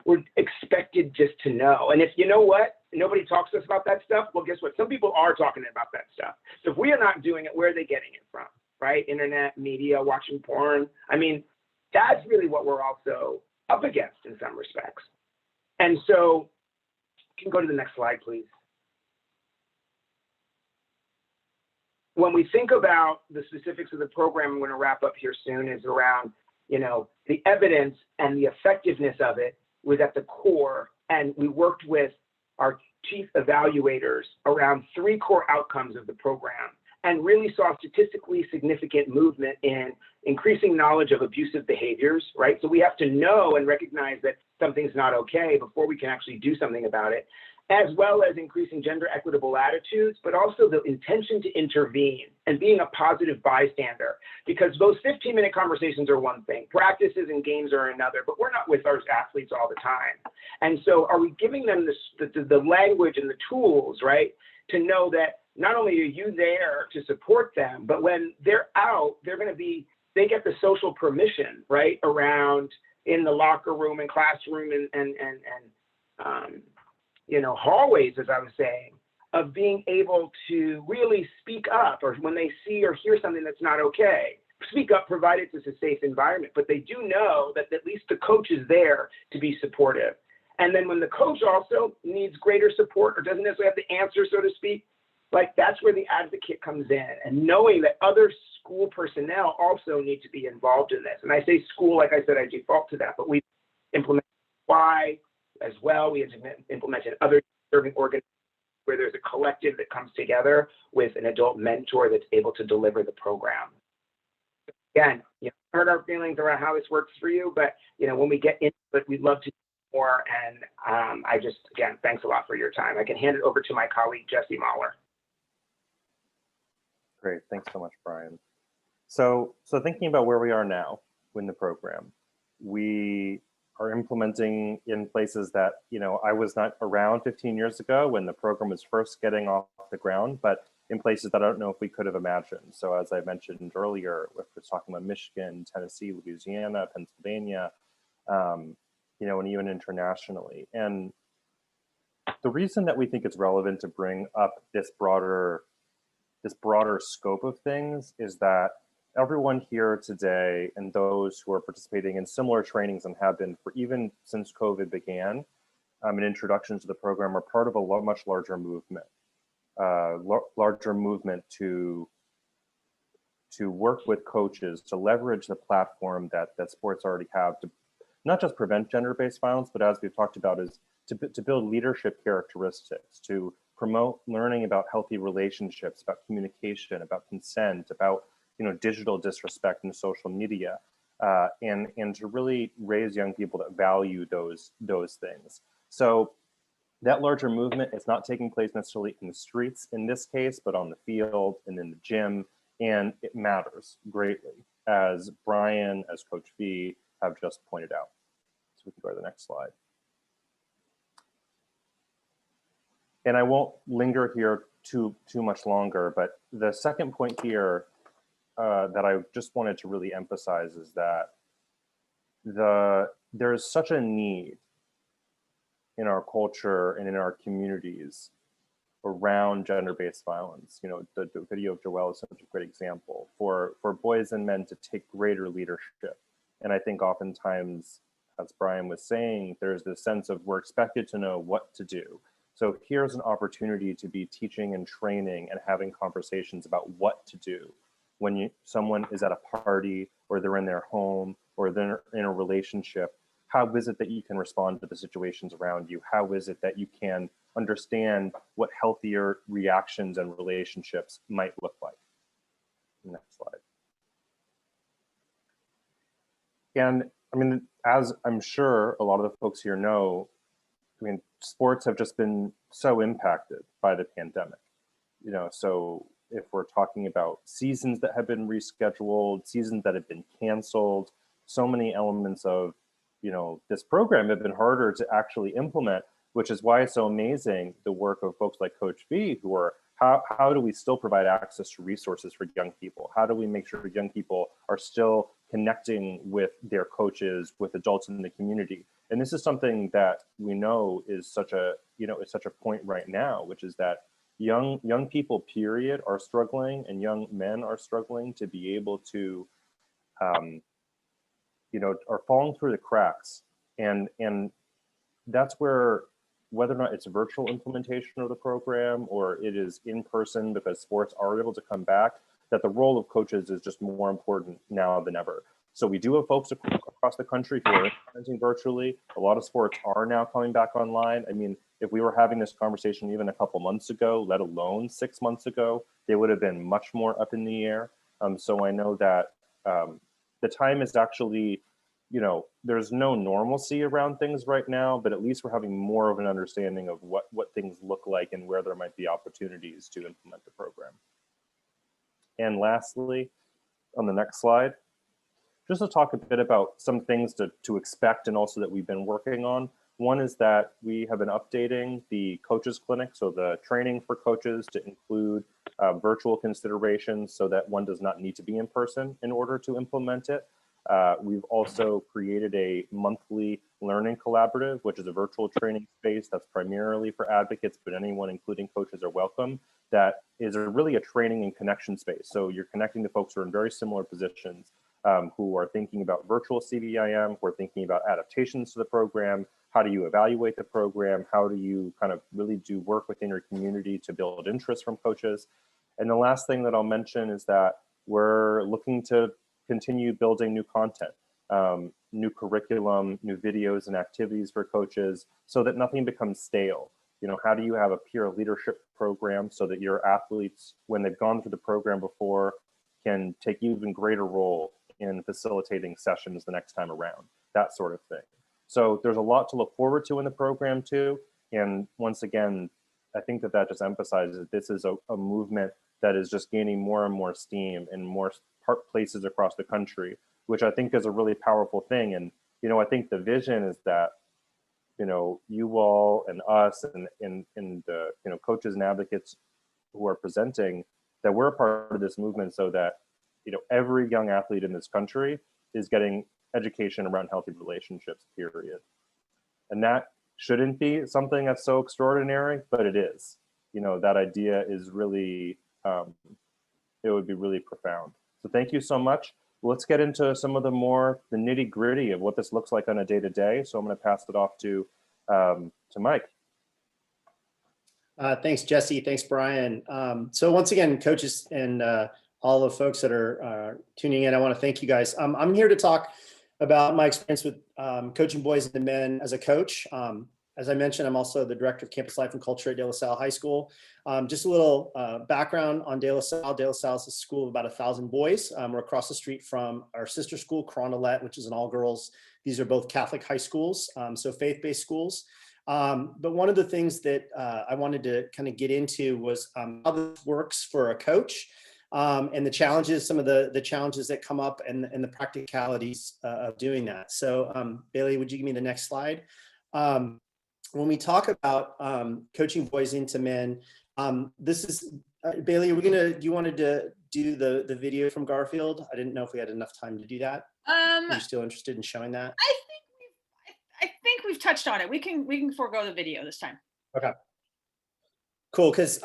we're expected just to know. And if you know what, nobody talks to us about that stuff, well, guess what? Some people are talking about that stuff. So if we are not doing it, where are they getting it from, right? Internet, media, watching porn. I mean, that's really what we're also up against in some respects. And so, you can go to the next slide, please. When we think about the specifics of the program, I'm going to wrap up here soon, is around, the evidence and the effectiveness of it was at the core. And we worked with our chief evaluators around 3 core outcomes of the program and really saw statistically significant movement in increasing knowledge of abusive behaviors, right? So we have to know and recognize that something's not okay before we can actually do something about it, as well as increasing gender equitable attitudes, but also the intention to intervene and being a positive bystander, because those 15-minute conversations are one thing, practices and games are another, but we're not with our athletes all the time. And so are we giving them the language and the tools, right, to know that not only are you there to support them, but when they're out, they get the social permission, right, around in the locker room and classroom and hallways, as I was saying, of being able to really speak up, or when they see or hear something that's not okay, speak up, provided it's a safe environment. But they do know that at least the coach is there to be supportive. And then when the coach also needs greater support or doesn't necessarily have the answer, so to speak, like that's where the advocate comes in, and knowing that other school personnel also need to be involved in this. And I say school, like I said, I default to that, but we implement why as well. We implemented other serving organizations where there's a collective that comes together with an adult mentor that's able to deliver the program. Again, heard our feelings around how this works for you, but when we get into it, we'd love to do more. And again, thanks a lot for your time. I can hand it over to my colleague, Jesse Mahler. Great, thanks so much, Brian. So thinking about where we are now in the program, we are implementing in places that, I was not around 15 years ago when the program was first getting off the ground, but in places that I don't know if we could have imagined. So as I mentioned earlier, if we're talking about Michigan, Tennessee, Louisiana, Pennsylvania, and even internationally. And the reason that we think it's relevant to bring up this broader scope of things is that everyone here today and those who are participating in similar trainings and have been for even since COVID began, and introductions to the program are part of a much larger movement, to work with coaches to leverage the platform that sports already have to not just prevent gender-based violence, but as we've talked about, is to build leadership characteristics, to promote learning about healthy relationships, about communication, about consent, about digital disrespect in social media, and to really raise young people that value those things. So that larger movement is not taking place necessarily in the streets in this case, but on the field and in the gym, and it matters greatly, as Brian, as Coach V have just pointed out. So we can go to the next slide. And I won't linger here too much longer, but the second point here that I just wanted to really emphasize is that there's such a need in our culture and in our communities around gender-based violence. The video of Joelle is such a great example for boys and men to take greater leadership. And I think oftentimes, as Brian was saying, there's this sense of we're expected to know what to do. So here's an opportunity to be teaching and training and having conversations about what to do when someone is at a party, or they're in their home, or they're in a relationship. How is it that you can respond to the situations around you? How is it that you can understand what healthier reactions and relationships might look like? Next slide. And as I'm sure a lot of the folks here know, sports have just been so impacted by the pandemic. So if we're talking about seasons that have been rescheduled, seasons that have been canceled, so many elements of this program have been harder to actually implement, which is why it's so amazing the work of folks like Coach B, who are how do we still provide access to resources for young people? How do we make sure young people are still connecting with their coaches, with adults in the community? And this is something that we know is such a point right now, which is that young people, period, are struggling, and young men are struggling to be able to, are falling through the cracks. And that's where, whether or not it's virtual implementation of the program or it is in person because sports are able to come back, that the role of coaches is just more important now than ever. So we do have folks across the country who are implementing virtually. A lot of sports are now coming back online. I mean, if we were having this conversation even a couple months ago, let alone 6 months ago, they would have been much more up in the air. So I know that the time is actually, there's no normalcy around things right now, but at least we're having more of an understanding of what things look like and where there might be opportunities to implement the program. And lastly, on the next slide, just to talk a bit about some things to expect and also that we've been working on. One is that we have been updating the coaches clinic, so the training for coaches to include virtual considerations so that one does not need to be in person in order to implement it. We've also created a monthly learning collaborative, which is a virtual training space that's primarily for advocates, but anyone, including coaches, are welcome. That is really a training and connection space. So you're connecting to folks who are in very similar positions, who are thinking about virtual CVIM, who are thinking about adaptations to the program. How do you evaluate the program? How do you kind of really do work within your community to build interest from coaches? And the last thing that I'll mention is that we're looking to continue building new content, new curriculum, new videos and activities for coaches so that nothing becomes stale. How do you have a peer leadership program so that your athletes, when they've gone through the program before, can take even greater role in facilitating sessions the next time around, that sort of thing. So there's a lot to look forward to in the program too. And once again, I think that just emphasizes that this is a movement that is just gaining more and more steam in more places across the country, which I think is a really powerful thing. And, I think the vision is that, you all and us and the, coaches and advocates who are presenting, that we're a part of this movement so that, every young athlete in this country is getting education around healthy relationships, period. And that shouldn't be something that's so extraordinary, but it is. That idea is really, it would be really profound. So thank you so much. Let's get into some of the nitty gritty of what this looks like on a day-to-day. So I'm going to pass it off to Mike. Thanks, Jesse. Thanks, Brian. So once again, coaches and all the folks that are tuning in, I want to thank you guys. I'm here to talk about my experience with coaching boys and men as a coach. As I mentioned, I'm also the director of campus life and culture at De La Salle High School. Just a little background on De La Salle. De La Salle is a school of about 1,000 boys. We're across the street from our sister school, Carondelet, which is an all-girls. These are both Catholic high schools, so faith-based schools. But one of the things that I wanted to kind of get into was how this works for a coach, and the challenges, some of the challenges that come up and the practicalities of doing that. So Bailey, would you give me the next slide? When we talk about coaching boys into men, this is, Bailey, do you wanted to do the video from Garfield? I didn't know if we had enough time to do that. Are you still interested in showing that? I think we've touched on it. We can forego the video this time. Okay. Cool, because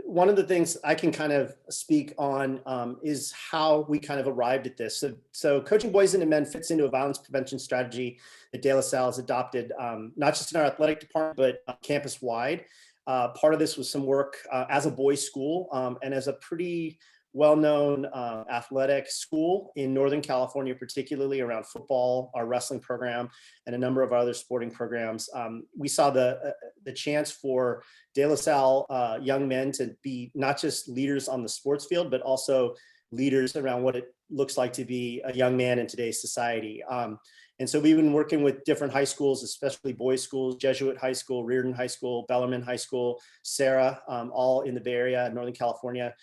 one of the things I can kind of speak on is how we kind of arrived at this. So coaching boys into men fits into a violence prevention strategy that De La Salle has adopted, not just in our athletic department, but campus-wide. Part of this was some work as a boys' school and as a pretty well-known athletic school in Northern California, particularly around football, our wrestling program, and a number of other sporting programs. We saw the chance for De La Salle young men to be not just leaders on the sports field, but also leaders around what it looks like to be a young man in today's society. And so we've been working with different high schools, especially boys' schools, Jesuit High School, Reardon High School, Bellarmine High School, Sarah, all in the Bay Area, Northern California,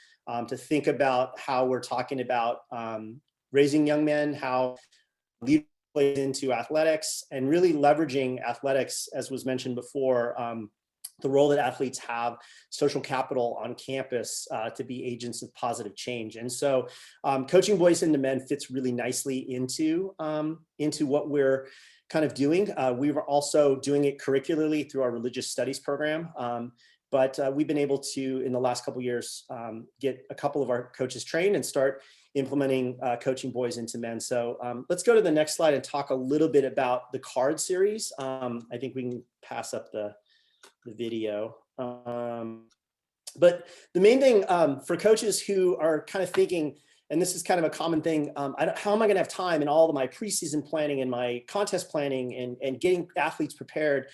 to think about how we're talking about raising young men, how leaders plays into athletics and really leveraging athletics, as was mentioned before, the role that athletes have, social capital on campus to be agents of positive change. And so coaching boys into men fits really nicely into what we're kind of doing. We were also doing it curricularly through our religious studies program. But we've been able to, in the last couple of years, get a couple of our coaches trained and start implementing coaching boys into men. So let's go to the next slide and talk a little bit about the card series. I think we can pass up the video. But the main thing for coaches who are kind of thinking, and this is kind of a common thing, how am I going to have time in all of my preseason planning and my contest planning and getting athletes prepared?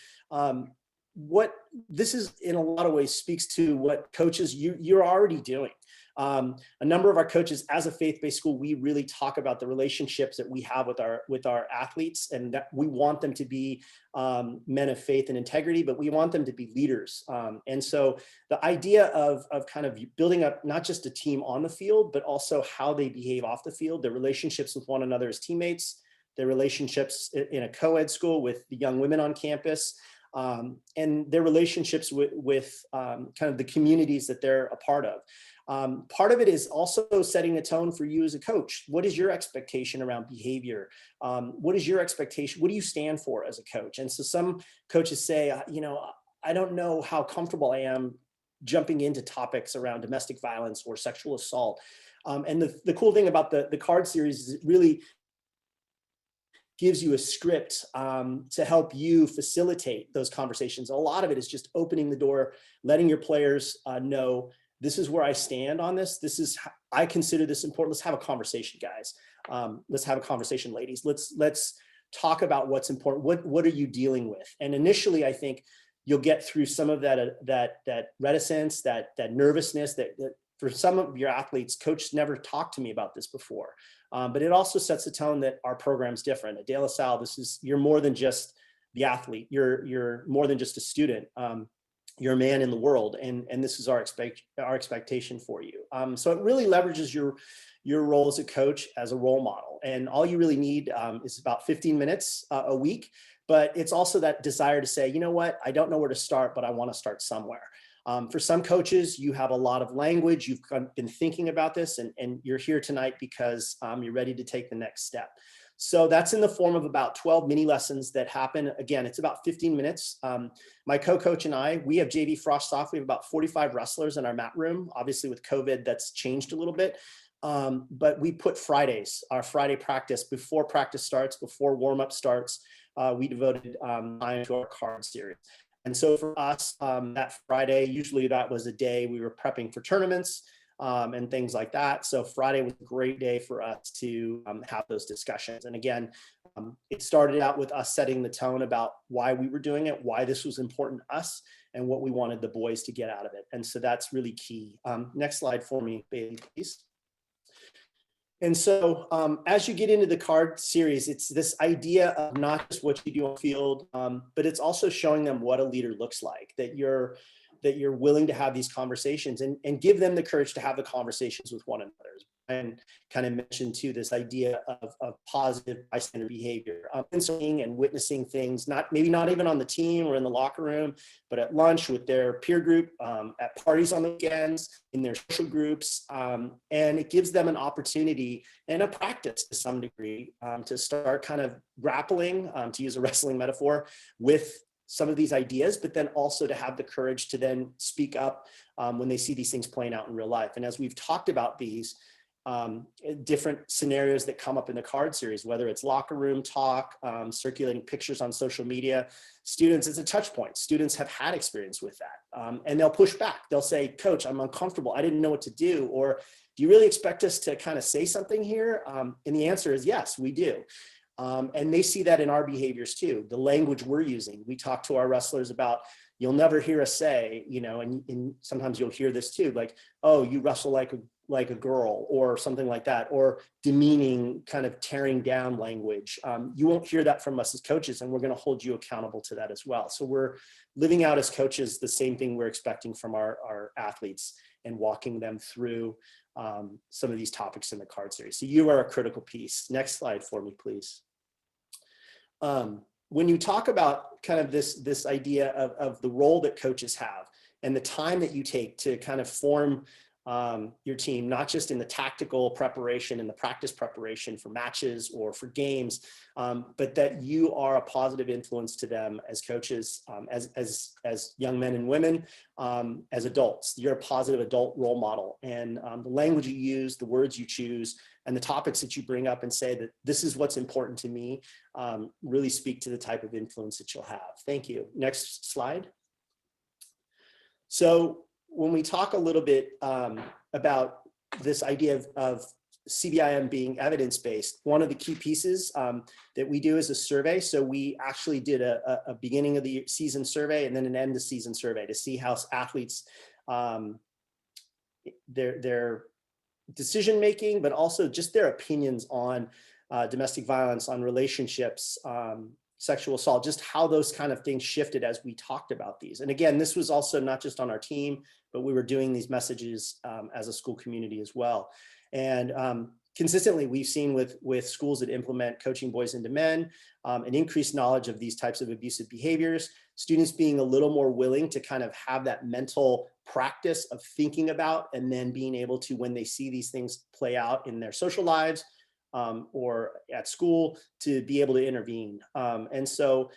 What this is in a lot of ways speaks to what coaches you're already doing. A number of our coaches, as a faith-based school, we really talk about the relationships that we have with our athletes, and that we want them to be men of faith and integrity, but we want them to be leaders. And so the idea of kind of building up not just a team on the field, but also how they behave off the field, their relationships with one another as teammates, their relationships in a co-ed school with the young women on campus, and their relationships with kind of the communities that they're a part of. Part of it is also setting a tone for you as a coach. What is your expectation around behavior? What is your expectation? What do you stand for as a coach? And so some coaches say, I don't know how comfortable I am jumping into topics around domestic violence or sexual assault. And the cool thing about the card series is it really gives you a script to help you facilitate those conversations. A lot of it is just opening the door, letting your players know, this is where I stand on this. I consider this important. Let's have a conversation, guys. Let's have a conversation, ladies. Let's talk about what's important. What are you dealing with? And initially, I think you'll get through some of that reticence, that nervousness that for some of your athletes, coach never talked to me about this before. But it also sets the tone that our program's different. At De La Salle, you're more than just the athlete. You're more than just a student. You're a man in the world, and this is our expectation for you. So it really leverages your role as a coach as a role model, and all you really need is about 15 minutes a week. But it's also that desire to say, you know what, I don't know where to start, but I want to start somewhere. For some coaches, you have a lot of language. You've been thinking about this, and you're here tonight because you're ready to take the next step. So that's in the form of about 12 mini lessons that happen. Again, it's about 15 minutes. My co-coach and I, we have JV Frost off. We have about 45 wrestlers in our mat room. Obviously with COVID, that's changed a little bit. But we put Fridays, our Friday practice, before practice starts, before warm-up starts, we devoted time to our card series. And so for us, that Friday, usually that was a day we were prepping for tournaments and things like that. So Friday was a great day for us to have those discussions. And again, it started out with us setting the tone about why we were doing it, why this was important to us, and what we wanted the boys to get out of it. And so that's really key. Next slide for me, Bailey, please. And so as you get into the card series, it's this idea of not just what you do on the field, but it's also showing them what a leader looks like, that you're willing to have these conversations and give them the courage to have the conversations with one another. And kind of mentioned too, this idea of positive bystander behavior, seeing and witnessing things, maybe not even on the team or in the locker room, but at lunch with their peer group, at parties on the weekends, in their social groups. And it gives them an opportunity and a practice to some degree to start kind of grappling, to use a wrestling metaphor, with some of these ideas, but then also to have the courage to then speak up when they see these things playing out in real life. And as we've talked about these different scenarios that come up in the card series, whether it's locker room talk, circulating pictures on social media, students, it's a touch point. Students have had experience with that, and they'll push back. They'll say, Coach, I'm uncomfortable. I didn't know what to do. Or do you really expect us to kind of say something here? And the answer is yes, we do. And they see that in our behaviors too, the language we're using. We talk to our wrestlers about, you'll never hear us say, and sometimes you'll hear this too, like, oh, you wrestle like a girl, or something like that, or demeaning, kind of tearing down language. You won't hear that from us as coaches, and we're going to hold you accountable to that as well. So we're living out as coaches the same thing we're expecting from our athletes, and walking them through some of these topics in the card series. So you are a critical piece. Next slide for me, please. when you talk about kind of this idea of the role that coaches have and the time that you take to kind of form your team, not just in the tactical preparation and the practice preparation for matches or for games, but that you are a positive influence to them as coaches, as young men and women, as adults. You're a positive adult role model, and the language you use, the words you choose, and the topics that you bring up and say that this is what's important to me, really speak to the type of influence that you'll have. Thank you. Next slide. So when we talk a little bit about this idea of CBIM being evidence-based, one of the key pieces that we do is a survey. So we actually did a beginning of the season survey and then an end of season survey to see how athletes, their decision-making, but also just their opinions on domestic violence, on relationships, sexual assault, just how those kind of things shifted as we talked about these. And again, this was also not just on our team, but we were doing these messages as a school community as well. And consistently, we've seen with schools that implement coaching boys into men, an increased knowledge of these types of abusive behaviors, students being a little more willing to kind of have that mental practice of thinking about and then being able to, when they see these things play out in their social lives, or at school, to be able to intervene. And so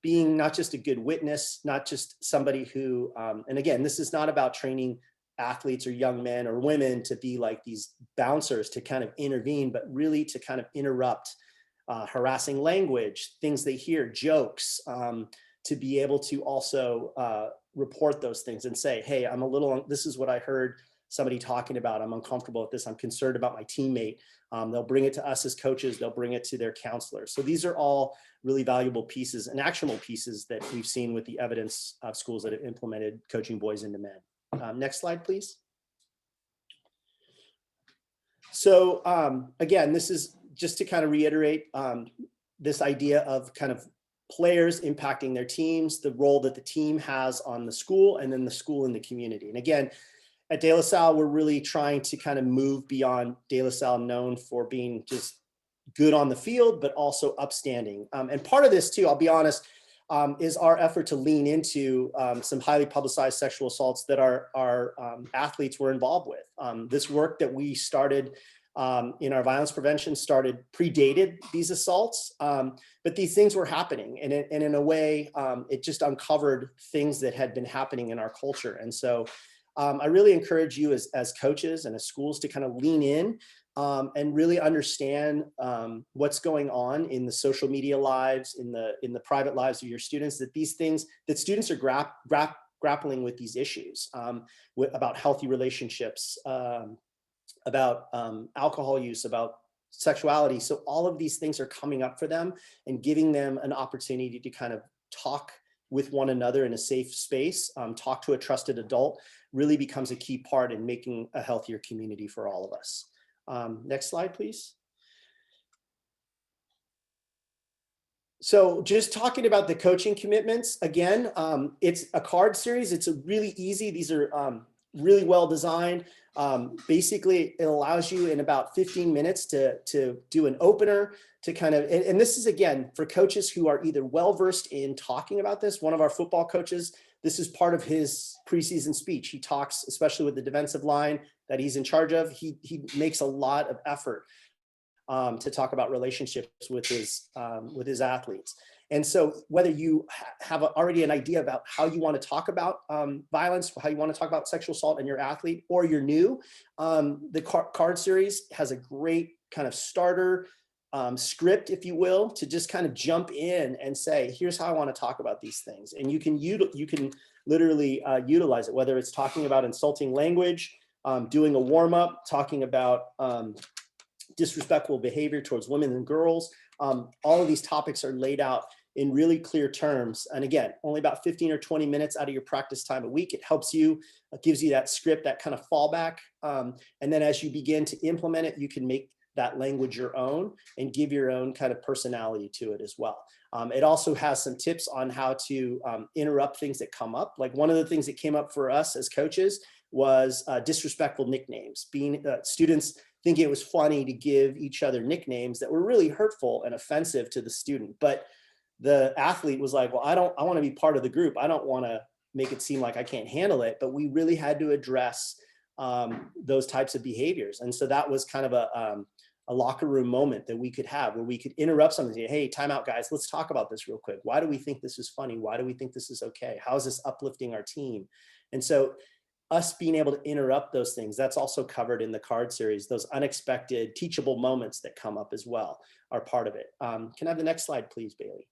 being not just a good witness, not just somebody who, and again, this is not about training athletes or young men or women to be like these bouncers to kind of intervene, but really to kind of interrupt harassing language, things they hear, jokes, to be able to also report those things and say, hey, this is what I heard somebody talking about. I'm uncomfortable with this. I'm concerned about my teammate. They'll bring it to us as coaches. They'll bring it to their counselors. So these are all really valuable pieces and actionable pieces that we've seen with the evidence of schools that have implemented coaching boys into men. Next slide, please. So again, this is just to kind of reiterate this idea of kind of players impacting their teams, the role that the team has on the school, and then the school in the community. And again, at De La Salle, we're really trying to kind of move beyond De La Salle, known for being just good on the field, but also upstanding. And part of this too, I'll be honest, is our effort to lean into some highly publicized sexual assaults that our athletes were involved with. This work that we started in our violence prevention predated these assaults, but these things were happening. And in a way, it just uncovered things that had been happening in our culture. And so I really encourage you as coaches and as schools to kind of lean in and really understand what's going on in the social media lives, in the private lives of your students, that these things, that students are grappling with these issues about healthy relationships, about alcohol use, about sexuality. So all of these things are coming up for them and giving them an opportunity to kind of talk with one another in a safe space, talk to a trusted adult, really becomes a key part in making a healthier community for all of us. Next slide, please. So just talking about the coaching commitments, again, it's a card series. It's a really easy, these are really well designed. Basically, it allows you in about 15 minutes to do an opener, to kind of, and this is again, for coaches who are either well-versed in talking about this. One of our football coaches, this is part of his preseason speech. He talks, especially with the defensive line that he's in charge of, he makes a lot of effort to talk about relationships with his athletes. And so whether you have already an idea about how you want to talk about violence, how you want to talk about sexual assault in your athlete, or you're new, the card series has a great kind of starter script, if you will, to just kind of jump in and say, here's how I want to talk about these things. And you can literally utilize it, whether it's talking about insulting language, doing a warm-up, talking about disrespectful behavior towards women and girls. All of these topics are laid out in really clear terms. And again, only about 15 or 20 minutes out of your practice time a week. It helps you, gives you that script, that kind of fallback. And then as you begin to implement it, you can make that language your own and give your own kind of personality to it as well. It also has some tips on how to interrupt things that come up. Like one of the things that came up for us as coaches was disrespectful nicknames, being students thinking it was funny to give each other nicknames that were really hurtful and offensive to the student. But the athlete was like, well, I want to be part of the group. I don't want to make it seem like I can't handle it. But we really had to address those types of behaviors. And so that was kind of a locker room moment that we could have, where we could interrupt something and say, hey, time out, guys, let's talk about this real quick. Why do we think this is funny? Why do we think this is okay? How is this uplifting our team? And so us being able to interrupt those things, that's also covered in the card series. Those unexpected teachable moments that come up as well are part of it. Can I have the next slide, please, Bailey?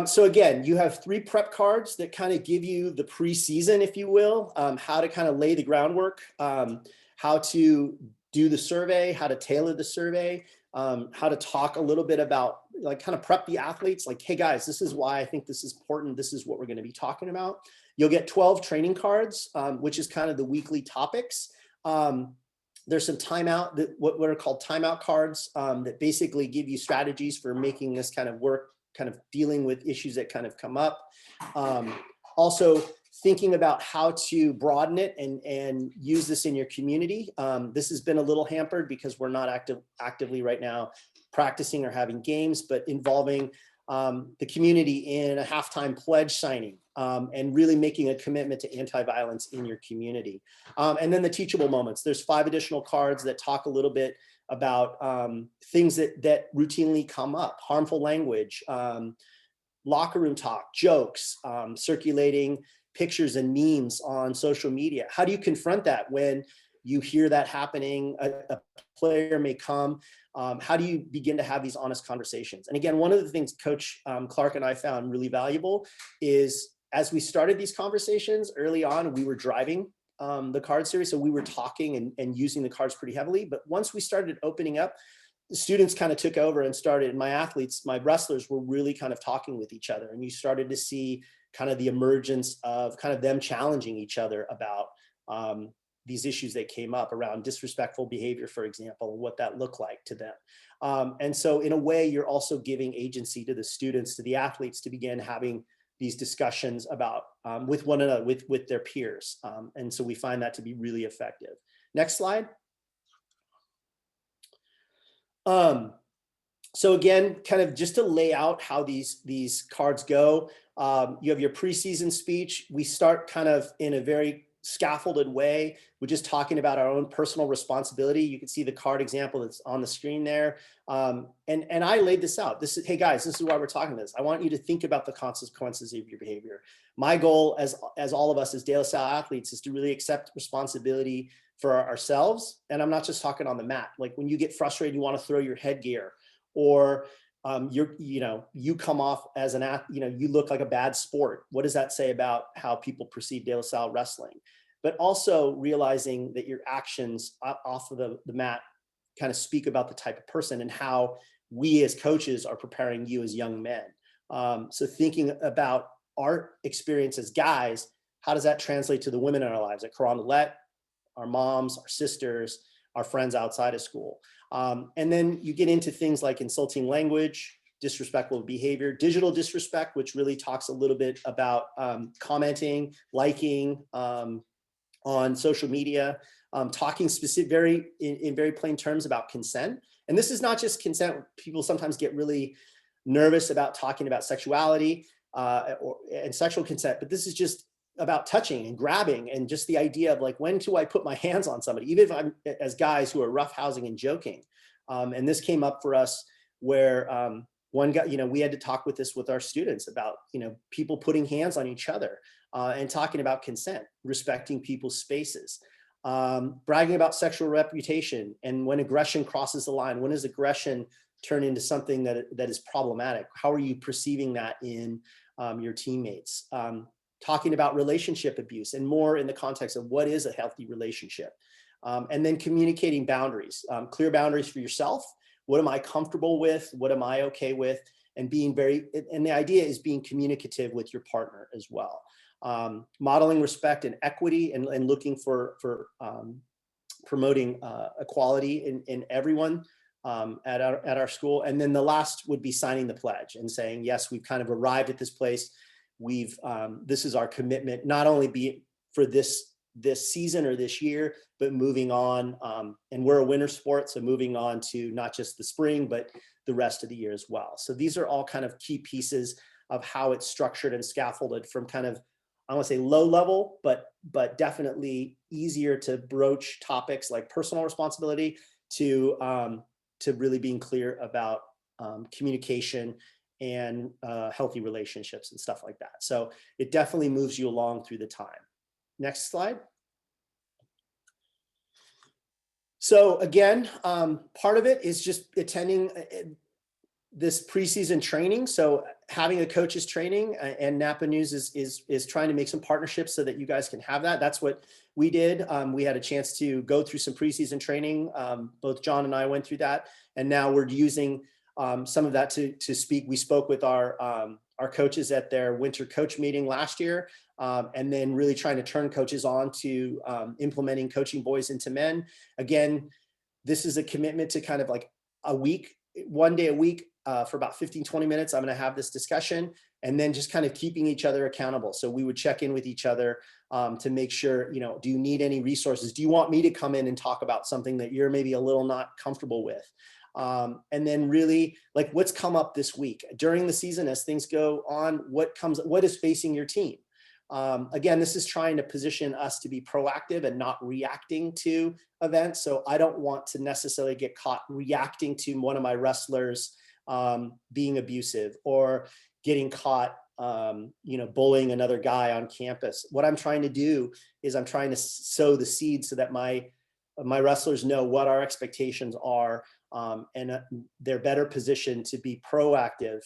So again, you have 3 prep cards that kind of give you the preseason, if you will, how to kind of lay the groundwork, how to do the survey, how to tailor the survey, how to talk a little bit about, like, kind of prep the athletes, like, hey guys, this is why I think this is important. This is what we're going to be talking about. You'll get 12 training cards, which is kind of the weekly topics. There's some timeout, what are called timeout cards, that basically give you strategies for making this kind of work, kind of dealing with issues that kind of come up. Also thinking about how to broaden it and use this in your community. This has been a little hampered because we're not actively right now practicing or having games, but involving the community in a halftime pledge signing, and really making a commitment to anti-violence in your community. And then the teachable moments. There's 5 additional cards that talk a little bit about things that routinely come up: harmful language, locker room talk, jokes, circulating pictures and memes on social media. How do you confront that when you hear that happening? A player may come. How do you begin to have these honest conversations? And again, one of the things Coach Clark and I found really valuable is, as we started these conversations early on, we were driving the card series. So we were talking and using the cards pretty heavily. But once we started opening up, the students kind of took over and started, my athletes, my wrestlers were really kind of talking with each other. And you started to see kind of the emergence of kind of them challenging each other about these issues that came up around disrespectful behavior, for example, and what that looked like to them. And so in a way, you're also giving agency to the students, to the athletes, to begin having these discussions about with one another, with their peers. And so we find that to be really effective. Next slide. So again, kind of just to lay out how these cards go, you have your preseason speech. We start kind of in a very scaffolded way. We're just talking about our own personal responsibility. You can see the card example that's on the screen there. And I laid this out. This is, hey guys, this is why we're talking this. I want you to think about the consequences of your behavior. My goal as all of us as De La Salle athletes is to really accept responsibility for ourselves. And I'm not just talking on the mat. Like when you get frustrated, you want to throw your headgear, or you come off as an athlete, you look like a bad sport. What does that say about how people perceive De La Salle wrestling? But also realizing that your actions off of the mat kind of speak about the type of person and how we as coaches are preparing you as young men. So thinking about our experience as guys, how does that translate to the women in our lives at Carondelet, our moms, our sisters, our friends outside of school? And then you get into things like insulting language, disrespectful behavior, digital disrespect, which really talks a little bit about commenting, liking on social media, talking in very plain terms about consent. And this is not just consent. People sometimes get really nervous about talking about sexuality and sexual consent, but this is just about touching and grabbing, and just the idea of like, when do I put my hands on somebody, even if I'm as guys who are roughhousing and joking. And this came up for us where one guy, we had to talk with our students about, people putting hands on each other and talking about consent, respecting people's spaces, bragging about sexual reputation, and when aggression crosses the line. When does aggression turn into something that is problematic? How are you perceiving that in your teammates? Talking about relationship abuse, and more in the context of what is a healthy relationship. And then communicating boundaries, clear boundaries for yourself. What am I comfortable with? What am I okay with? And and the idea is being communicative with your partner as well. Modeling respect and equity, and looking for promoting equality in everyone at our school. And then the last would be signing the pledge and saying, yes, we've kind of arrived at this place. This is our commitment, not only for this this season or this year, but moving on. And we're a winter sport, so moving on to not just the spring, but the rest of the year as well. So these are all kind of key pieces of how it's structured and scaffolded from kind of, I want to say low level, but definitely easier to broach topics like personal responsibility to really being clear about communication and healthy relationships and stuff like that. So it definitely moves you along through the time. Next slide. So again, part of it is just attending this preseason training. So having a coach's training, and Napa News is trying to make some partnerships so that you guys can have that. That's what we did. We had a chance to go through some preseason training. Both John and I went through that, and now we're using some of that to speak. We spoke with our coaches at their winter coach meeting last year, and then really trying to turn coaches on to implementing Coaching Boys into Men. Again, this is a commitment to kind of like a week, one day a week, for about 15-20 minutes. I'm going to have this discussion, and then just kind of keeping each other accountable. So we would check in with each other to make sure, do you need any resources? Do you want me to come in and talk about something that you're maybe a little not comfortable with? And then really like what's come up this week during the season as things go on, what is facing your team? Again, this is trying to position us to be proactive and not reacting to events. So I don't want to necessarily get caught reacting to one of my wrestlers being abusive or getting caught bullying another guy on campus. What I'm trying to do is I'm trying to sow the seed so that my wrestlers know what our expectations are, and they're better positioned to be proactive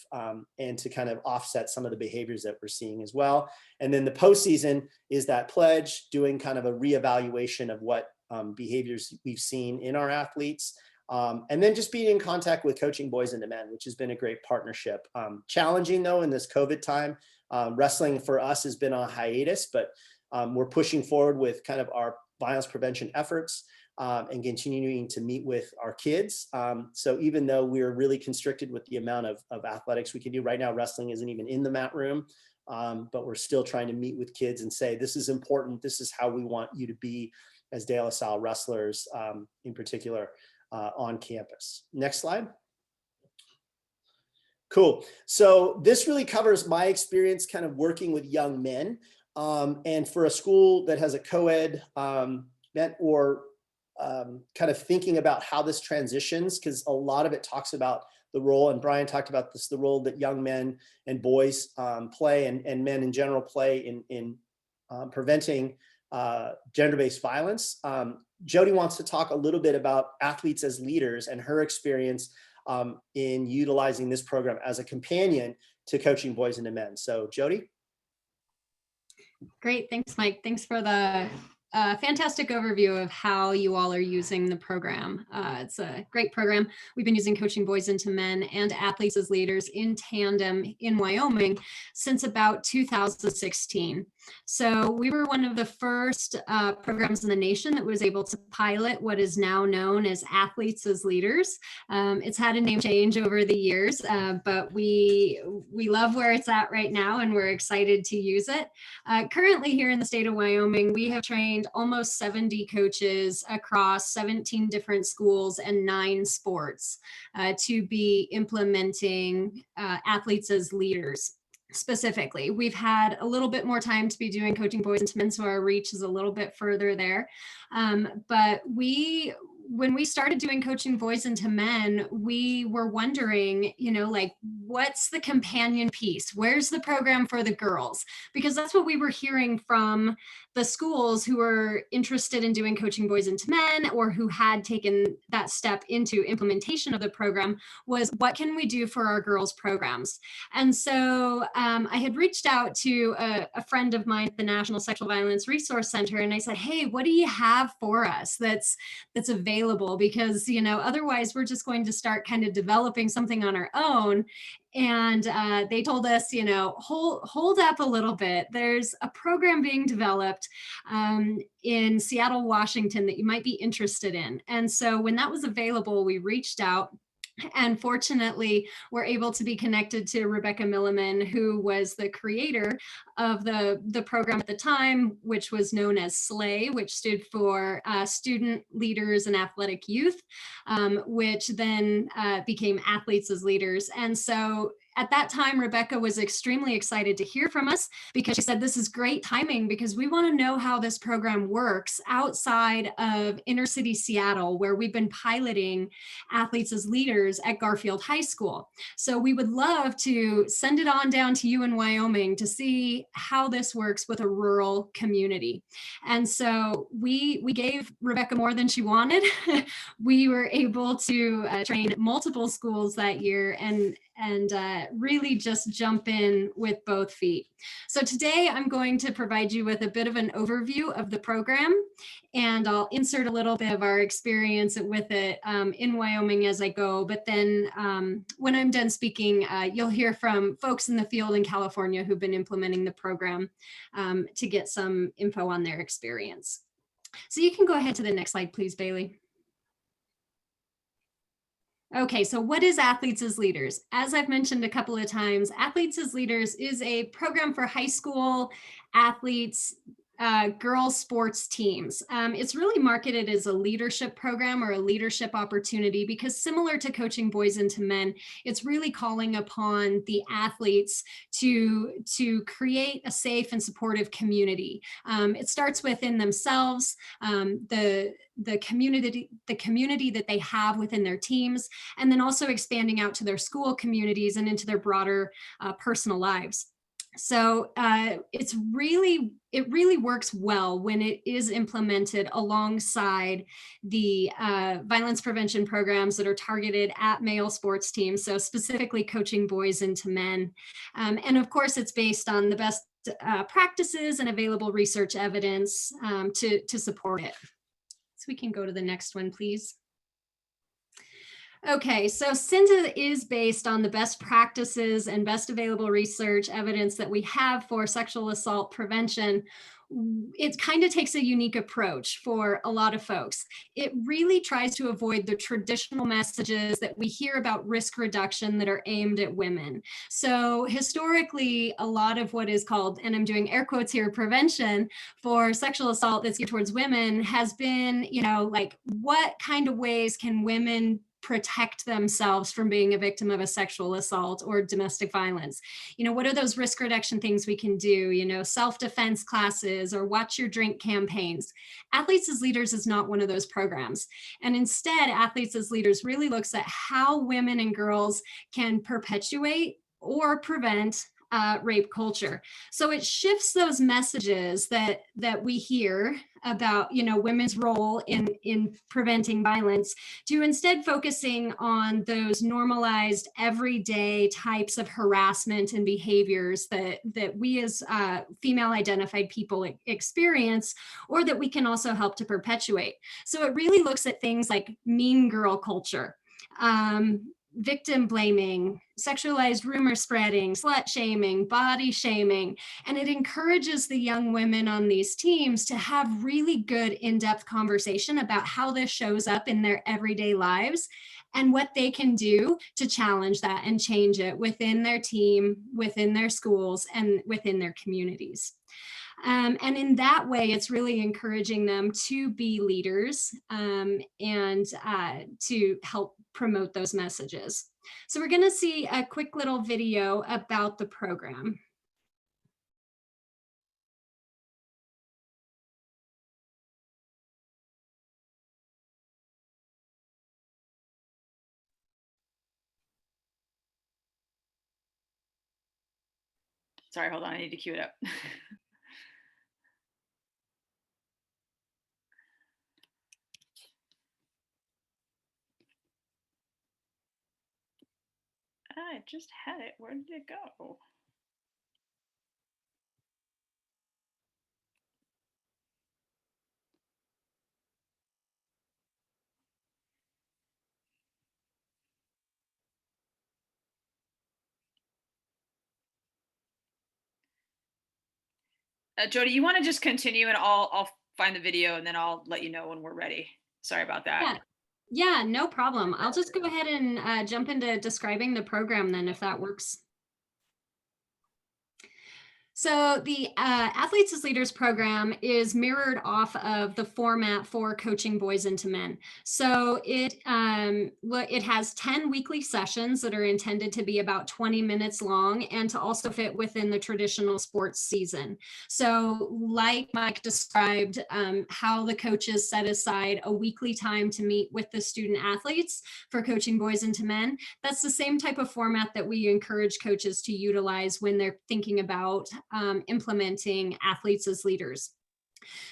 and to kind of offset some of the behaviors that we're seeing as well. And then the postseason is that pledge, doing kind of a reevaluation of what behaviors we've seen in our athletes. And then just being in contact with Coaching Boys into Men, which has been a great partnership. Challenging though in this COVID time. Wrestling for us has been on hiatus, but we're pushing forward with kind of our violence prevention efforts and continuing to meet with our kids. So even though we're really constricted with the amount of athletics we can do right now, wrestling isn't even in the mat room, but we're still trying to meet with kids and say, this is important. This is how we want you to be as De La Salle wrestlers in particular on campus. Next slide. Cool. So this really covers my experience kind of working with young men. And for a school that has a co-ed event or kind of thinking about how this transitions, because a lot of it talks about the role, and Brian talked about this, the role that young men and boys play and men in general play in preventing gender-based violence. Jody wants to talk a little bit about athletes as leaders and her experience in utilizing this program as a companion to Coaching Boys into Men. So Jody. Great, thanks, Mike. Thanks for the fantastic overview of how you all are using the program. It's a great program. We've been using Coaching Boys into Men and athletes as leaders in tandem in Wyoming since about 2016. So we were one of the first programs in the nation that was able to pilot what is now known as athletes as leaders. It's had a name change over the years, but we love where it's at right now, and we're excited to use it. Currently here in the state of Wyoming, we have trained almost 70 coaches across 17 different schools and 9 sports to be implementing athletes as leaders. Specifically, we've had a little bit more time to be doing Coaching Boys into Men, so our reach is a little bit further there. But when we started doing Coaching Boys into Men, we were wondering, like, what's the companion piece? Where's the program for the girls? Because that's what we were hearing from the schools who were interested in doing Coaching Boys into Men, or who had taken that step into implementation of the program, was what can we do for our girls' programs? And so I had reached out to a friend of mine at the National Sexual Violence Resource Center, and I said, hey, what do you have for us that's available? Because, otherwise we're just going to start kind of developing something on our own. And they told us, hold up a little bit. There's a program being developed in Seattle, Washington that you might be interested in. And so when that was available, we reached out. And fortunately, we're able to be connected to Rebecca Milliman, who was the creator of the program at the time, which was known as SLAY, which stood for Student Leaders and Athletic Youth, which then became Athletes as Leaders. And so at that time, Rebecca was extremely excited to hear from us because she said, this is great timing because we want to know how this program works outside of inner city Seattle, where we've been piloting Athletes as Leaders at Garfield High School. So we would love to send it on down to you in Wyoming to see how this works with a rural community. And so we gave Rebecca more than she wanted. We were able to train multiple schools that year and really just jump in with both feet. So today I'm going to provide you with a bit of an overview of the program, and I'll insert a little bit of our experience with it in Wyoming as I go. But then when I'm done speaking, you'll hear from folks in the field in California who've been implementing the program to get some info on their experience. So you can go ahead to the next slide, please, Bailey. Okay, so what is Athletes as Leaders? As I've mentioned a couple of times, Athletes as Leaders is a program for high school athletes, girls sports teams. It's really marketed as a leadership program or a leadership opportunity because similar to coaching boys into men, it's really calling upon the athletes to create a safe and supportive community. It starts within themselves, the community that they have within their teams, and then also expanding out to their school communities and into their broader personal lives. So it really works well when it is implemented alongside the violence prevention programs that are targeted at male sports teams, so specifically coaching boys into men. And of course, it's based on the best practices and available research evidence to support it. So we can go to the next one, please. Okay, so since it is based on the best practices and best available research evidence that we have for sexual assault prevention, it kind of takes a unique approach for a lot of folks. It really tries to avoid the traditional messages that we hear about risk reduction that are aimed at women. So historically, a lot of what is called, and I'm doing air quotes here, prevention for sexual assault that's geared towards women has been, like, what kind of ways can women protect themselves from being a victim of a sexual assault or domestic violence? What are those risk reduction things we can do? Self-defense classes or watch your drink campaigns. Athletes as Leaders is not one of those programs. And instead, Athletes as Leaders really looks at how women and girls can perpetuate or prevent rape culture. So it shifts those messages that we hear about, women's role in preventing violence to instead focusing on those normalized everyday types of harassment and behaviors that we as female identified people experience, or that we can also help to perpetuate. So it really looks at things like mean girl culture, victim blaming, sexualized rumor spreading, slut shaming, body shaming, and it encourages the young women on these teams to have really good in-depth conversation about how this shows up in their everyday lives and what they can do to challenge that and change it within their team, within their schools, and within their communities. And in that way, it's really encouraging them to be leaders and to help promote those messages. So we're going to see a quick little video about the program. Sorry, hold on, I need to cue it up. I just had it. Where did it go? Jody, you want to just continue and I'll find the video and then I'll let you know when we're ready. Sorry about that. Yeah. Yeah, no problem. I'll just go ahead and jump into describing the program then, if that works. So the Athletes as Leaders program is mirrored off of the format for coaching boys into men. So it has 10 weekly sessions that are intended to be about 20 minutes long and to also fit within the traditional sports season. So like Mike described, how the coaches set aside a weekly time to meet with the student athletes for coaching boys into men, that's the same type of format that we encourage coaches to utilize when they're thinking about implementing athletes as leaders.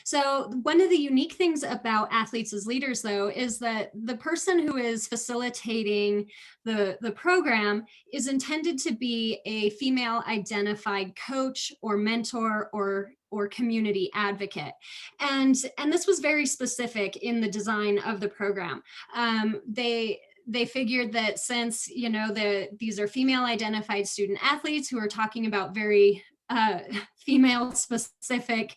So one of the unique things about athletes as leaders, though, is that the person who is facilitating the program is intended to be a female identified coach or mentor or community advocate. And this was very specific in the design of the program. They figured that since, these are female identified student athletes who are talking about very female specific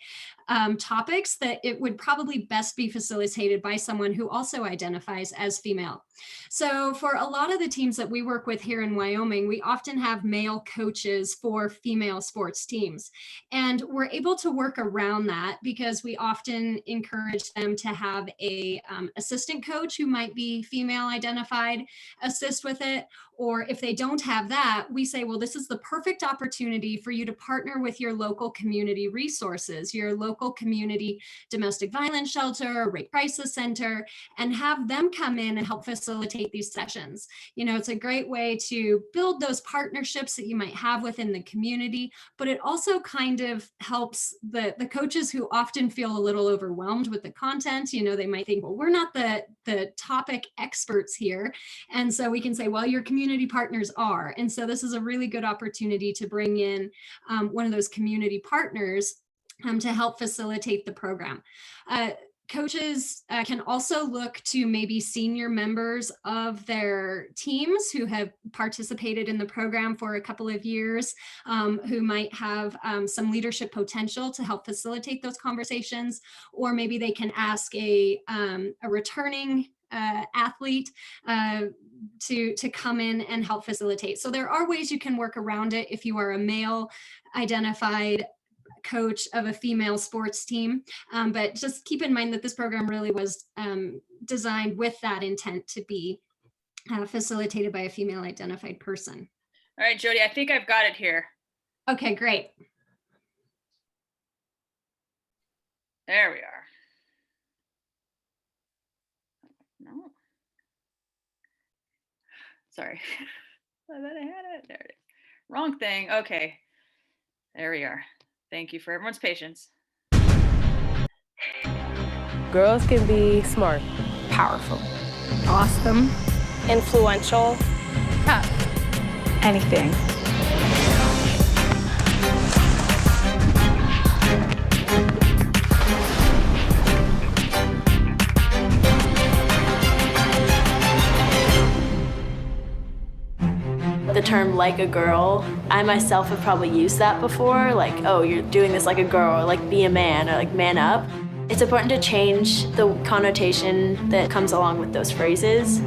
topics, that it would probably best be facilitated by someone who also identifies as female. So for a lot of the teams that we work with here in Wyoming, we often have male coaches for female sports teams. And we're able to work around that because we often encourage them to have a assistant coach who might be female identified assist with it. Or if they don't have that, we say, well, this is the perfect opportunity for you to partner with your local community resources, your local community domestic violence shelter, or rape crisis center, and have them come in and help facilitate these sessions. It's a great way to build those partnerships that you might have within the community, but it also kind of helps the coaches who often feel a little overwhelmed with the content. They might think, well, we're not the topic experts here. And so we can say, well, your community partners are. And so this is a really good opportunity to bring in one of those community partners to help facilitate the program. Coaches can also look to maybe senior members of their teams who have participated in the program for a couple of years, who might have some leadership potential to help facilitate those conversations, or maybe they can ask a returning athlete to come in and help facilitate. So there are ways you can work around it if you are a male identified coach of a female sports team. But just keep in mind that this program really was designed with that intent to be facilitated by a female identified person. All right, Jody, I think I've got it here. Okay, great. There we are. No. Sorry. I thought I had it. There it is. Wrong thing. Okay. There we are. Thank you for everyone's patience. Girls can be smart, powerful, awesome, influential, tough, anything. The term like a girl, I myself have probably used that before, like, oh, you're doing this like a girl, or like be a man, or like man up. It's important to change the connotation that comes along with those phrases.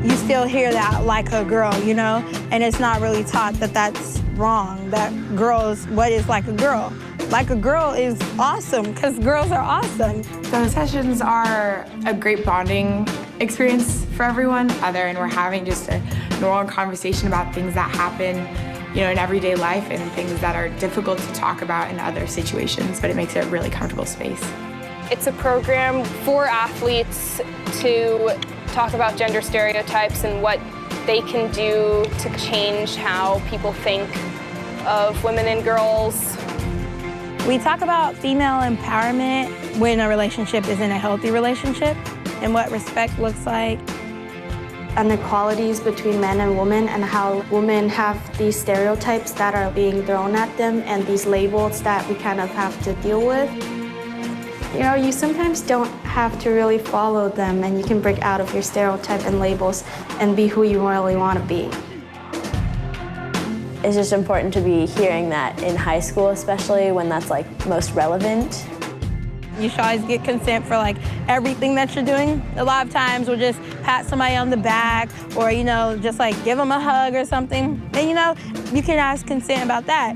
You still hear that like a girl, and it's not really taught that that's wrong, that girls, what is like a girl? Like a girl is awesome, because girls are awesome. Those sessions are a great bonding experience for everyone, and we're having just a normal conversation about things that happen, in everyday life and things that are difficult to talk about in other situations, but it makes it a really comfortable space. It's a program for athletes to talk about gender stereotypes and what they can do to change how people think of women and girls. We talk about female empowerment when a relationship isn't a healthy relationship and what respect looks like. Inequalities between men and women and how women have these stereotypes that are being thrown at them and these labels that we kind of have to deal with. You sometimes don't have to really follow them, and you can break out of your stereotype and labels and be who you really want to be. It's just important to be hearing that in high school, especially when that's like most relevant. You should always get consent for like everything that you're doing. A lot of times we'll just pat somebody on the back or, just like give them a hug or something. And you can ask consent about that.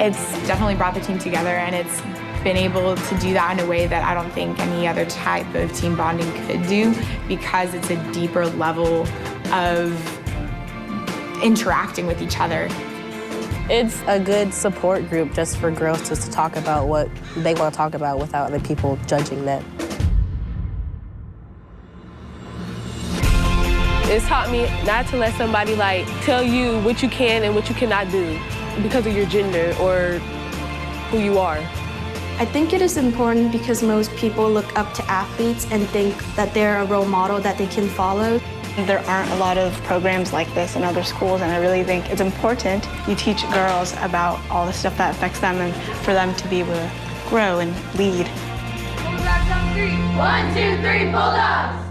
It's definitely brought the team together, and it's been able to do that in a way that I don't think any other type of team bonding could do, because it's a deeper level of interacting with each other. It's a good support group just for girls just to talk about what they want to talk about without other people judging them. It's taught me not to let somebody tell you what you can and what you cannot do because of your gender or who you are. I think it is important because most people look up to athletes and think that they're a role model that they can follow. There aren't a lot of programs like this in other schools, and I really think it's important you teach girls about all the stuff that affects them and for them to be able to grow and lead. 1, 2, 3, pull-ups!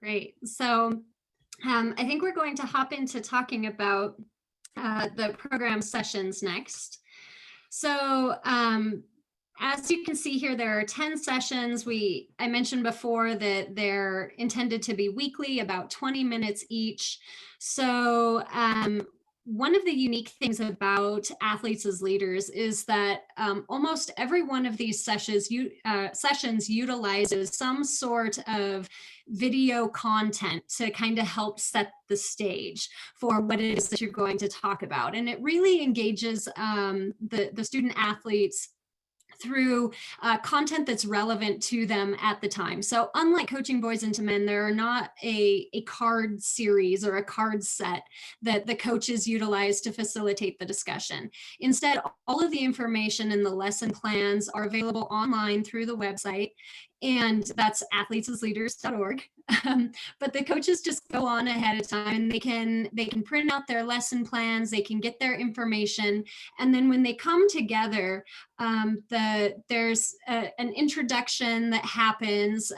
Great. So I think we're going to hop into talking about the program sessions next. So as you can see here, there are 10 sessions. I mentioned before that they're intended to be weekly, about 20 minutes each. So one of the unique things about Athletes as Leaders is that almost every one of these sessions utilizes some sort of video content to kind of help set the stage for what it is that you're going to talk about. And it really engages the student athletes through content that's relevant to them at the time. So unlike Coaching Boys into Men, there are not a card series or a card set that the coaches utilize to facilitate the discussion. Instead, all of the information and the lesson plans are available online through the website, and that's athletesasleaders.org. But the coaches just go on ahead of time, and they can print out their lesson plans, they can get their information, and then when they come together, there's an introduction that happens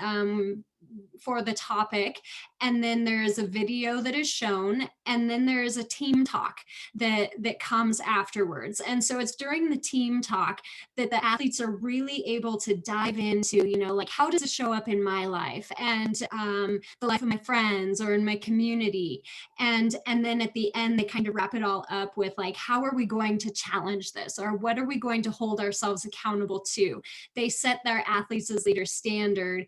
for the topic, and then there's a video that is shown, and then there is a team talk that comes afterwards. And so it's during the team talk that the athletes are really able to dive into, like, how does it show up in my life and the life of my friends or in my community, and then at the end they kind of wrap it all up with, like, how are we going to challenge this, or what are we going to hold ourselves accountable to? They set their Athletes as Leaders standard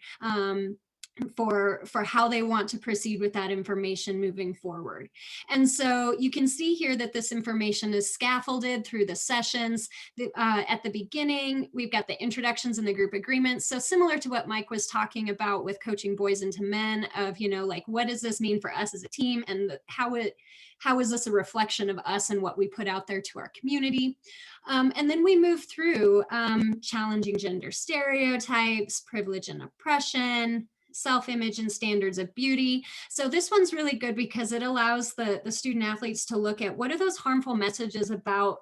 for how they want to proceed with that information moving forward. And so you can see here that this information is scaffolded through the sessions. At the beginning, we've got the introductions and the group agreements. So similar to what Mike was talking about with Coaching Boys into Men, of, like, what does this mean for us as a team, and how is this a reflection of us and what we put out there to our community? And then we move through challenging gender stereotypes, privilege and oppression, self-image and standards of beauty. So this one's really good because it allows the student athletes to look at what are those harmful messages about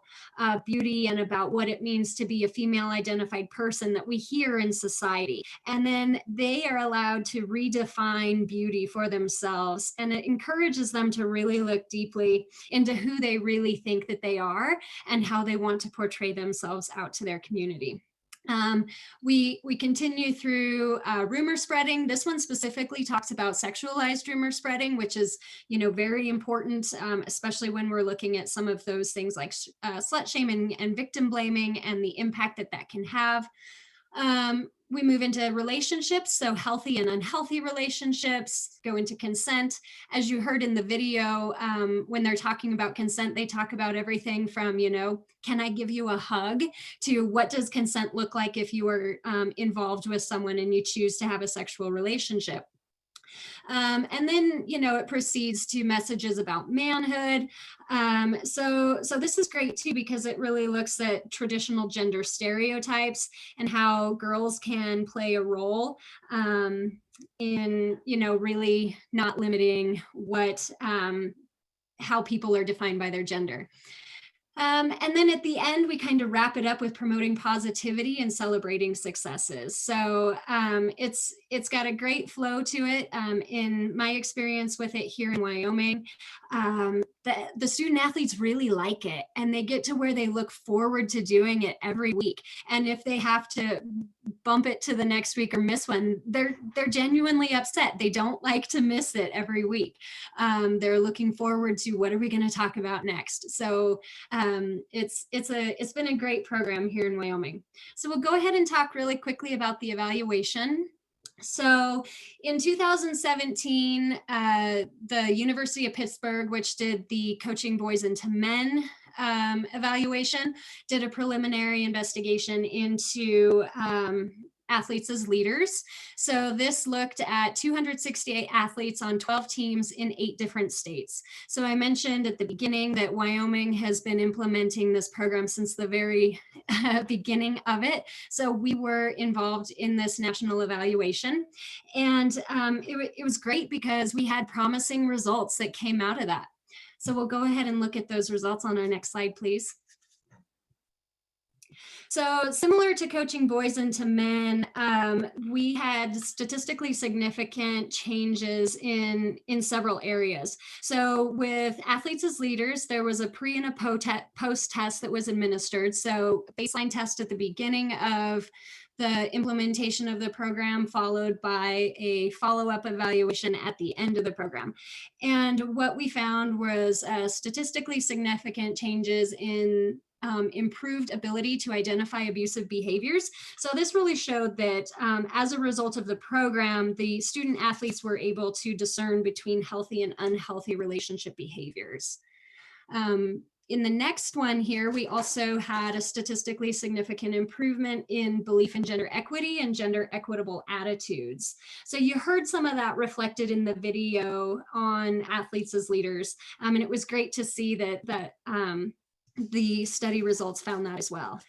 beauty and about what it means to be a female identified person that we hear in society. And then they are allowed to redefine beauty for themselves. And it encourages them to really look deeply into who they really think that they are and how they want to portray themselves out to their community. We continue through rumor spreading. This one specifically talks about sexualized rumor spreading, which is, very important, especially when we're looking at some of those things like slut shaming and victim blaming and the impact that can have. We move into relationships, so healthy and unhealthy relationships, go into consent. As you heard in the video, when they're talking about consent, they talk about everything from, can I give you a hug, to what does consent look like if you are involved with someone and you choose to have a sexual relationship. And then, it proceeds to messages about manhood. So this is great too, because it really looks at traditional gender stereotypes and how girls can play a role in, really not limiting how people are defined by their gender. And then at the end, we kind of wrap it up with promoting positivity and celebrating successes. So it's got a great flow to it. In my experience with it here in Wyoming, the student athletes really like it, and they get to where they look forward to doing it every week. And if they have to bump it to the next week or miss one, they're genuinely upset. They don't like to miss it every week. They're looking forward to, what are we going to talk about next? So it's been a great program here in Wyoming. So we'll go ahead and talk really quickly about the evaluation. So in 2017, the University of Pittsburgh, which did the Coaching Boys into Men evaluation, did a preliminary investigation into athletes as leaders. So this looked at 268 athletes on 12 teams in 8 different states. So I mentioned at the beginning that Wyoming has been implementing this program since the very beginning of it. So we were involved in this national evaluation. And it was great because we had promising results that came out of that. So we'll go ahead and look at those results on our next slide, please. So similar to Coaching Boys into Men, we had statistically significant changes in several areas. So with athletes as leaders, there was a pre and a post test that was administered. So baseline test at the beginning of the implementation of the program, followed by a follow-up evaluation at the end of the program. And what we found was statistically significant changes in improved ability to identify abusive behaviors. So this really showed that as a result of the program, the student athletes were able to discern between healthy and unhealthy relationship behaviors. In the next one here, we also had a statistically significant improvement in belief in gender equity and gender equitable attitudes. So you heard some of that reflected in the video on athletes as leaders. And it was great to see that the study results found that as well.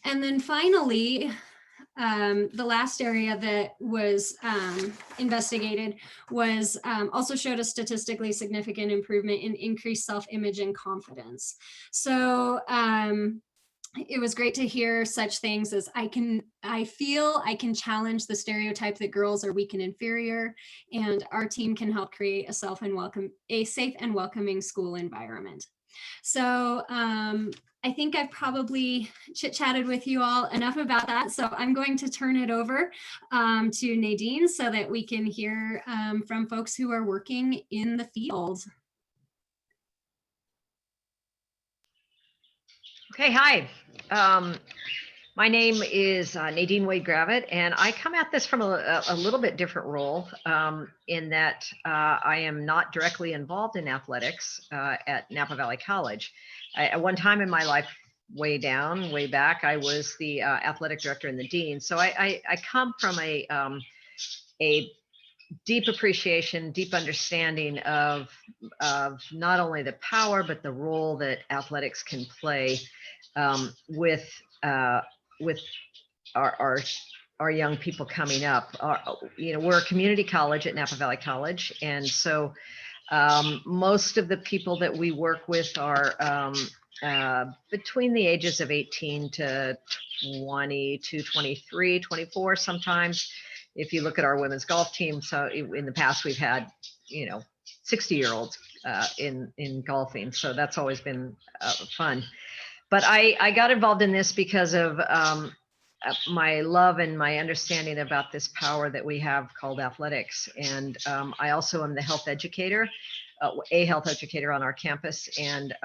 And then finally, the last area that was investigated was also showed a statistically significant improvement in increased self-image and confidence. So it was great to hear such things as I feel I can challenge the stereotype that girls are weak and inferior, and our team can help create a safe and welcoming school environment. So I think I've probably chit-chatted with you all enough about that. So I'm going to turn it over to Nadine so that we can hear from folks who are working in the field. Okay, hi. My name is Nadine Wade-Gravitt, and I come at this from a little bit different role in that I am not directly involved in athletics at Napa Valley College. At one time in my life, way back, I was the athletic director and the dean. So I come from a deep appreciation, deep understanding of not only the power, but the role that athletics can play with our young people coming up. We're a community college at Napa Valley College, and so most of the people that we work with are between the ages of 18 to 22, 23, 24 sometimes. If you look at our women's golf team, so in the past we've had 60-year-olds in golfing, so that's always been fun. But I got involved in this because of my love and my understanding about this power that we have called athletics. And I also am the health educator, a health educator on our campus. And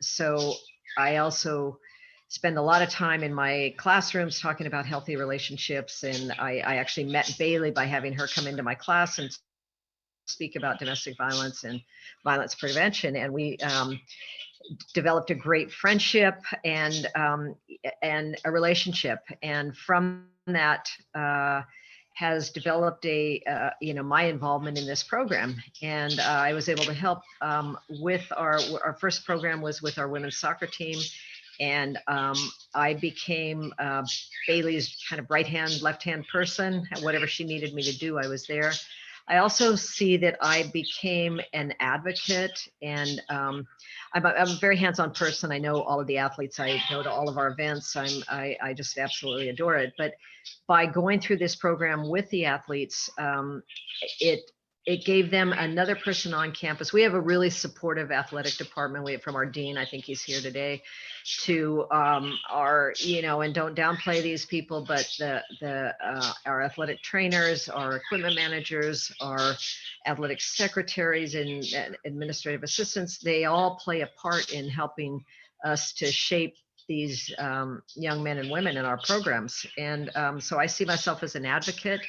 so I also spend a lot of time in my classrooms talking about healthy relationships. And I actually met Bailey by having her come into my class and speak about domestic violence and violence prevention. And we developed a great friendship and a relationship, and from that has developed my involvement in this program. And I was able to help with our first program was with our women's soccer team, and I became Bailey's kind of right hand, left hand person. Whatever she needed me to do, I was there. I also see that I became an advocate, and I'm a very hands-on person. I know all of the athletes. I go to all of our events. I just absolutely adore it. But by going through this program with the athletes, it gave them another person on campus. We have a really supportive athletic department. We have from our dean, I think he's here today, to our, and don't downplay these people, but our athletic trainers, our equipment managers, our athletic secretaries and administrative assistants, they all play a part in helping us to shape these young men and women in our programs. And so I see myself as an advocate.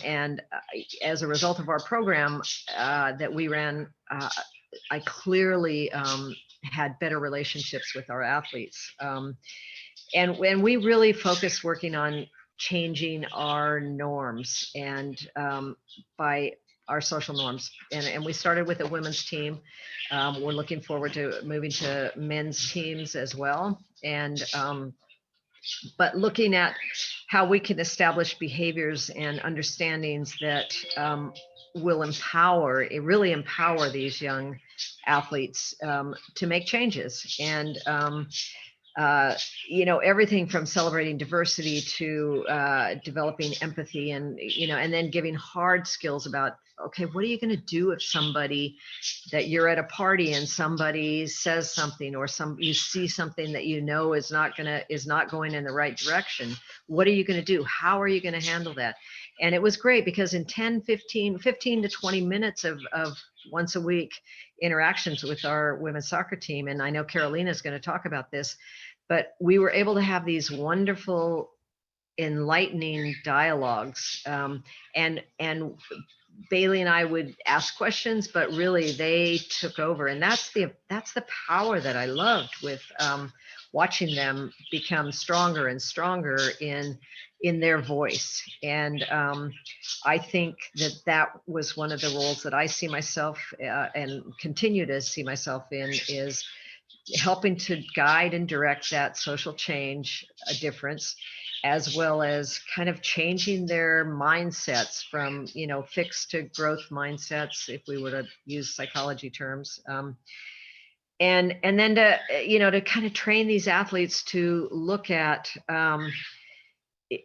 And as a result of our program that we ran, I clearly had better relationships with our athletes. And when we really focus working on changing our norms and by our social norms. And we started with a women's team. We're looking forward to moving to men's teams as well. And but looking at how we can establish behaviors and understandings that will really empower these young athletes to make changes. And everything from celebrating diversity to developing empathy and then giving hard skills about, okay, what are you going to do if somebody that you're at a party and somebody says something, or you see something that is not going in the right direction? What are you going to do? How are you going to handle that? And it was great because in 15 to 20 minutes of once a week interactions with our women's soccer team, and I know Carolina is going to talk about this, but we were able to have these wonderful, enlightening dialogues. And Bailey and I would ask questions, but really they took over. And that's the power that I loved with watching them become stronger and stronger in their voice. And I think that was one of the roles that I see myself and continue to see myself in, is helping to guide and direct that social change, a difference, as well as kind of changing their mindsets from, fixed to growth mindsets, if we were to use psychology terms. And then to kind of train these athletes to look at,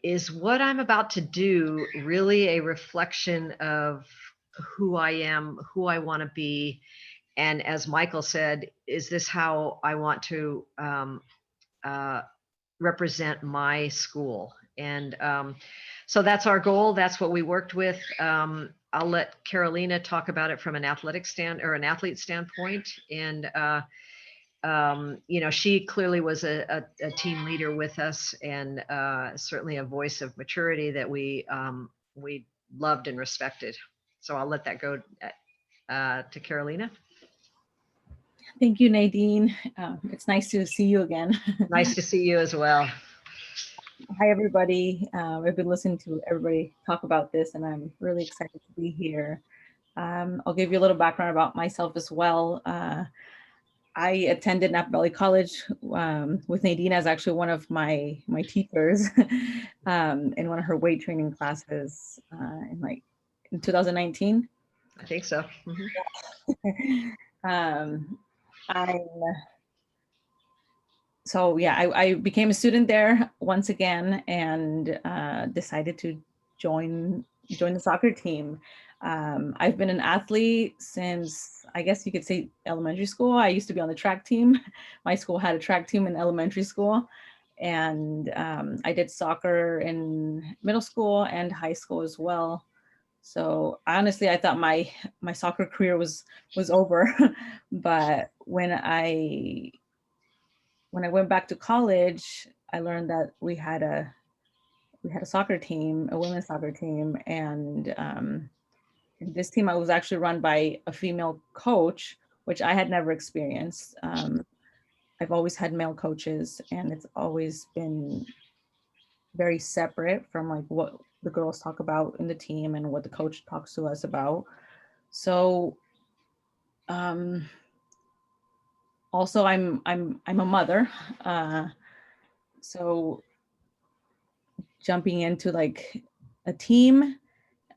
is what I'm about to do really a reflection of who I am, who I want to be? And as Michael said, is this how I want to represent my school? And so that's our goal. That's what we worked with. I'll let Carolina talk about it from an athlete standpoint. And she clearly was a team leader with us, and certainly a voice of maturity that we loved and respected. So I'll let that go to Carolina. Thank you, Nadine. It's nice to see you again. Nice to see you as well. Hi, everybody. I've been listening to everybody talk about this, and I'm really excited to be here. I'll give you a little background about myself as well. I attended Napa Valley College with Nadine as actually one of my teachers in one of her weight training classes in 2019. I think so. Mm-hmm. I became a student there once again, and decided to join the soccer team. I've been an athlete since, I guess you could say, elementary school. I used to be on the track team. My school had a track team in elementary school, and I did soccer in middle school and high school as well. So honestly, I thought my soccer career was over, but when I went back to college, I learned that we had a soccer team, a women's soccer team, and this team was actually run by a female coach, which I had never experienced. I've always had male coaches, and it's always been very separate from what the girls talk about in the team and what the coach talks to us about. So also I'm a mother. So jumping into a team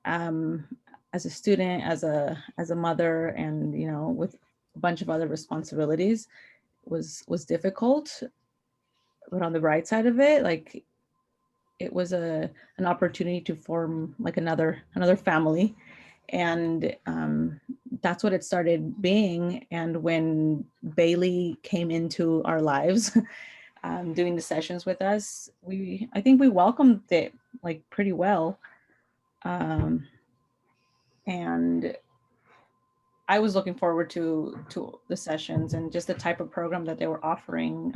as as a student, as a mother, and with a bunch of other responsibilities, was difficult. But on the bright side of it, like, it was an opportunity to form like another family, and that's what it started being. And when Bailey came into our lives, doing the sessions with us, I think we welcomed it like pretty well. And I was looking forward to the sessions and just the type of program that they were offering,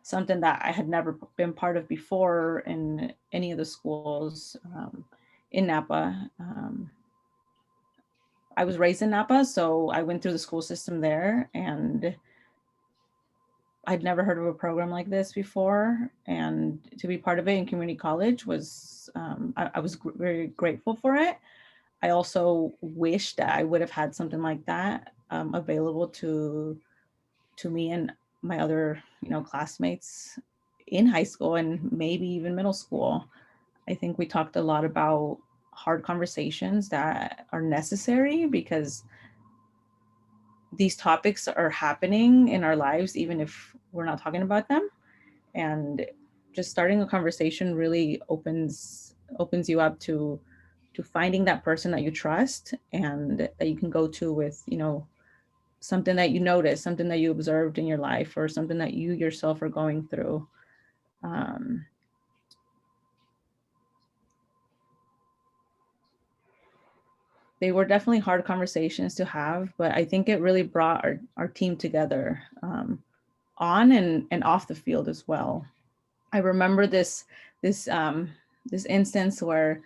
something that I had never been part of before in any of the schools in Napa. I was raised in Napa, so I went through the school system there, and I'd never heard of a program like this before. And to be part of it in community college was, I was very grateful for it. I also wish that I would have had something like that available to me and my other, classmates in high school and maybe even middle school. I think we talked a lot about hard conversations that are necessary because these topics are happening in our lives, even if we're not talking about them. And just starting a conversation really opens you up to finding that person that you trust and that you can go to with, something that you noticed, something that you observed in your life, or something that you yourself are going through. They were definitely hard conversations to have, but I think it really brought our team together, on and off the field as well. I remember this instance where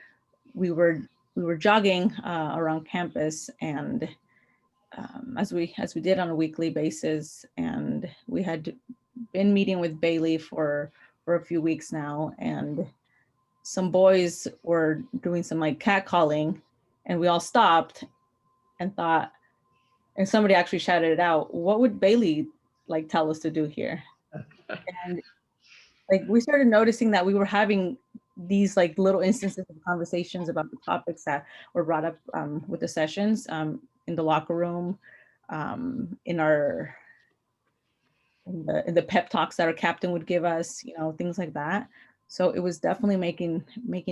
we were jogging around campus, and as we did on a weekly basis, and we had been meeting with Bailey for a few weeks now, and some boys were doing some like catcalling, and we all stopped and thought, and somebody actually shouted it out, what would Bailey like tell us to do here? And like we started noticing that we were having these like little instances of conversations about the topics that were brought up with the sessions, in the locker room, in the pep talks that our captain would give us, things like that. So it was definitely making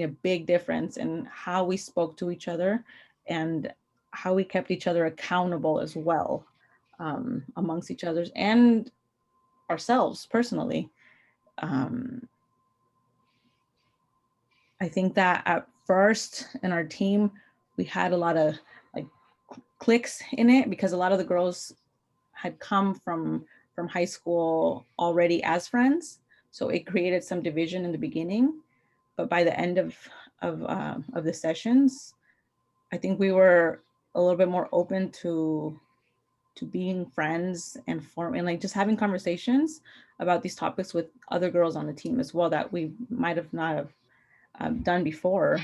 a big difference in how we spoke to each other and how we kept each other accountable as well, amongst each other's and ourselves personally. I think that at first in our team, we had a lot of like cliques in it because a lot of the girls had come from high school already as friends. So it created some division in the beginning, but by the end of the sessions, I think we were a little bit more open to being friends and like just having conversations about these topics with other girls on the team as well that we might have not have done before.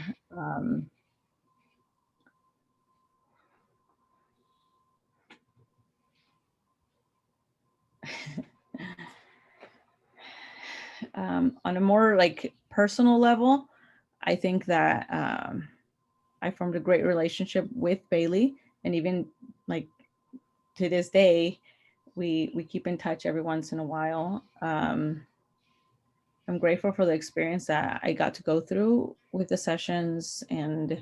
On a more like personal level, I think that I formed a great relationship with Bailey, and even like to this day, we keep in touch every once in a while. I'm grateful for the experience that I got to go through with the sessions and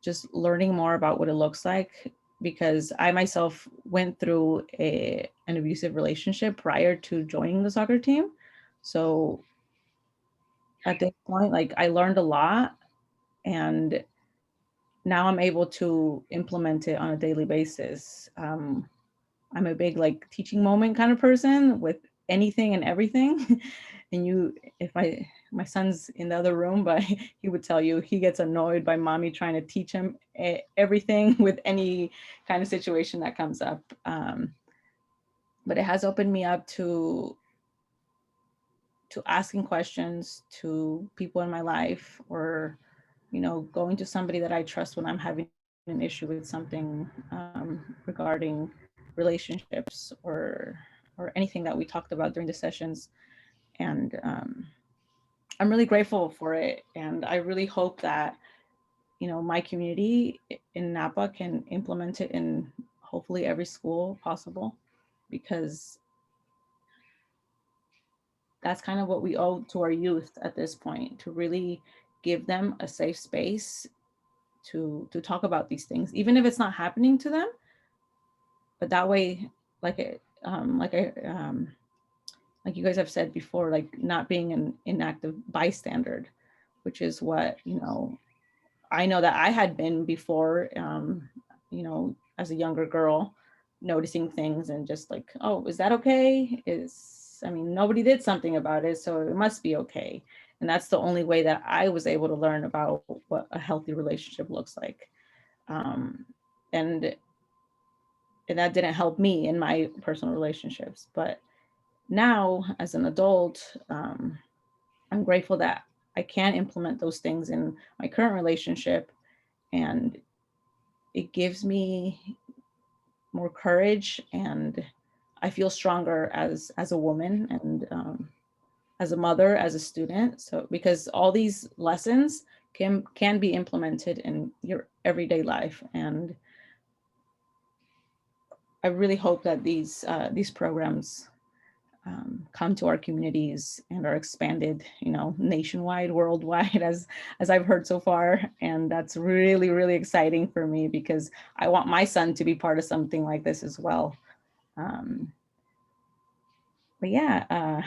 just learning more about what it looks like, because I myself went through an abusive relationship prior to joining the soccer team. So at this point, like I learned a lot, and now I'm able to implement it on a daily basis. I'm a big like teaching moment kind of person with anything and everything. And my son's in the other room, but he would tell you he gets annoyed by mommy trying to teach him everything with any kind of situation that comes up. But it has opened me up to asking questions to people in my life, or going to somebody that I trust when I'm having an issue with something regarding relationships or anything that we talked about during the sessions. And I'm really grateful for it. And I really hope that my community in Napa can implement it in hopefully every school possible, because that's kind of what we owe to our youth at this point, to really give them a safe space to talk about these things, even if it's not happening to them. But that way, like you guys have said before, like not being an inactive bystander, which is what, I know that I had been before, as a younger girl, noticing things and just like, oh, is that okay? Nobody did something about it, so it must be okay. And that's the only way that I was able to learn about what a healthy relationship looks like. And that didn't help me in my personal relationships. But now as an adult, I'm grateful that I can implement those things in my current relationship, and it gives me more courage, and I feel stronger as a woman, and as a mother, as a student. So because all these lessons can be implemented in your everyday life, and I really hope that these programs come to our communities and are expanded, nationwide, worldwide, as I've heard so far. And that's really, really exciting for me, because I want my son to be part of something like this as well. But yeah,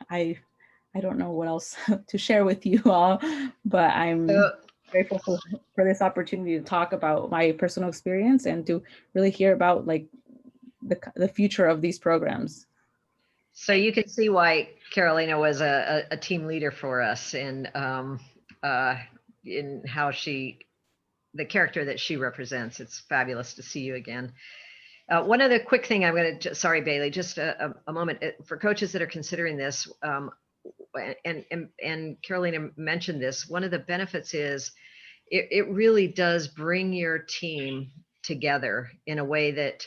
I don't know what else to share with you all, but I'm grateful for this opportunity to talk about my personal experience and to really hear about like the future of these programs. So you can see why Carolina was a team leader for us in how the character that she represents. It's fabulous to see you again. One other quick thing I'm going to, sorry, Bailey, just a moment for coaches that are considering this. And Carolina mentioned this. One of the benefits is it really does bring your team together in a way that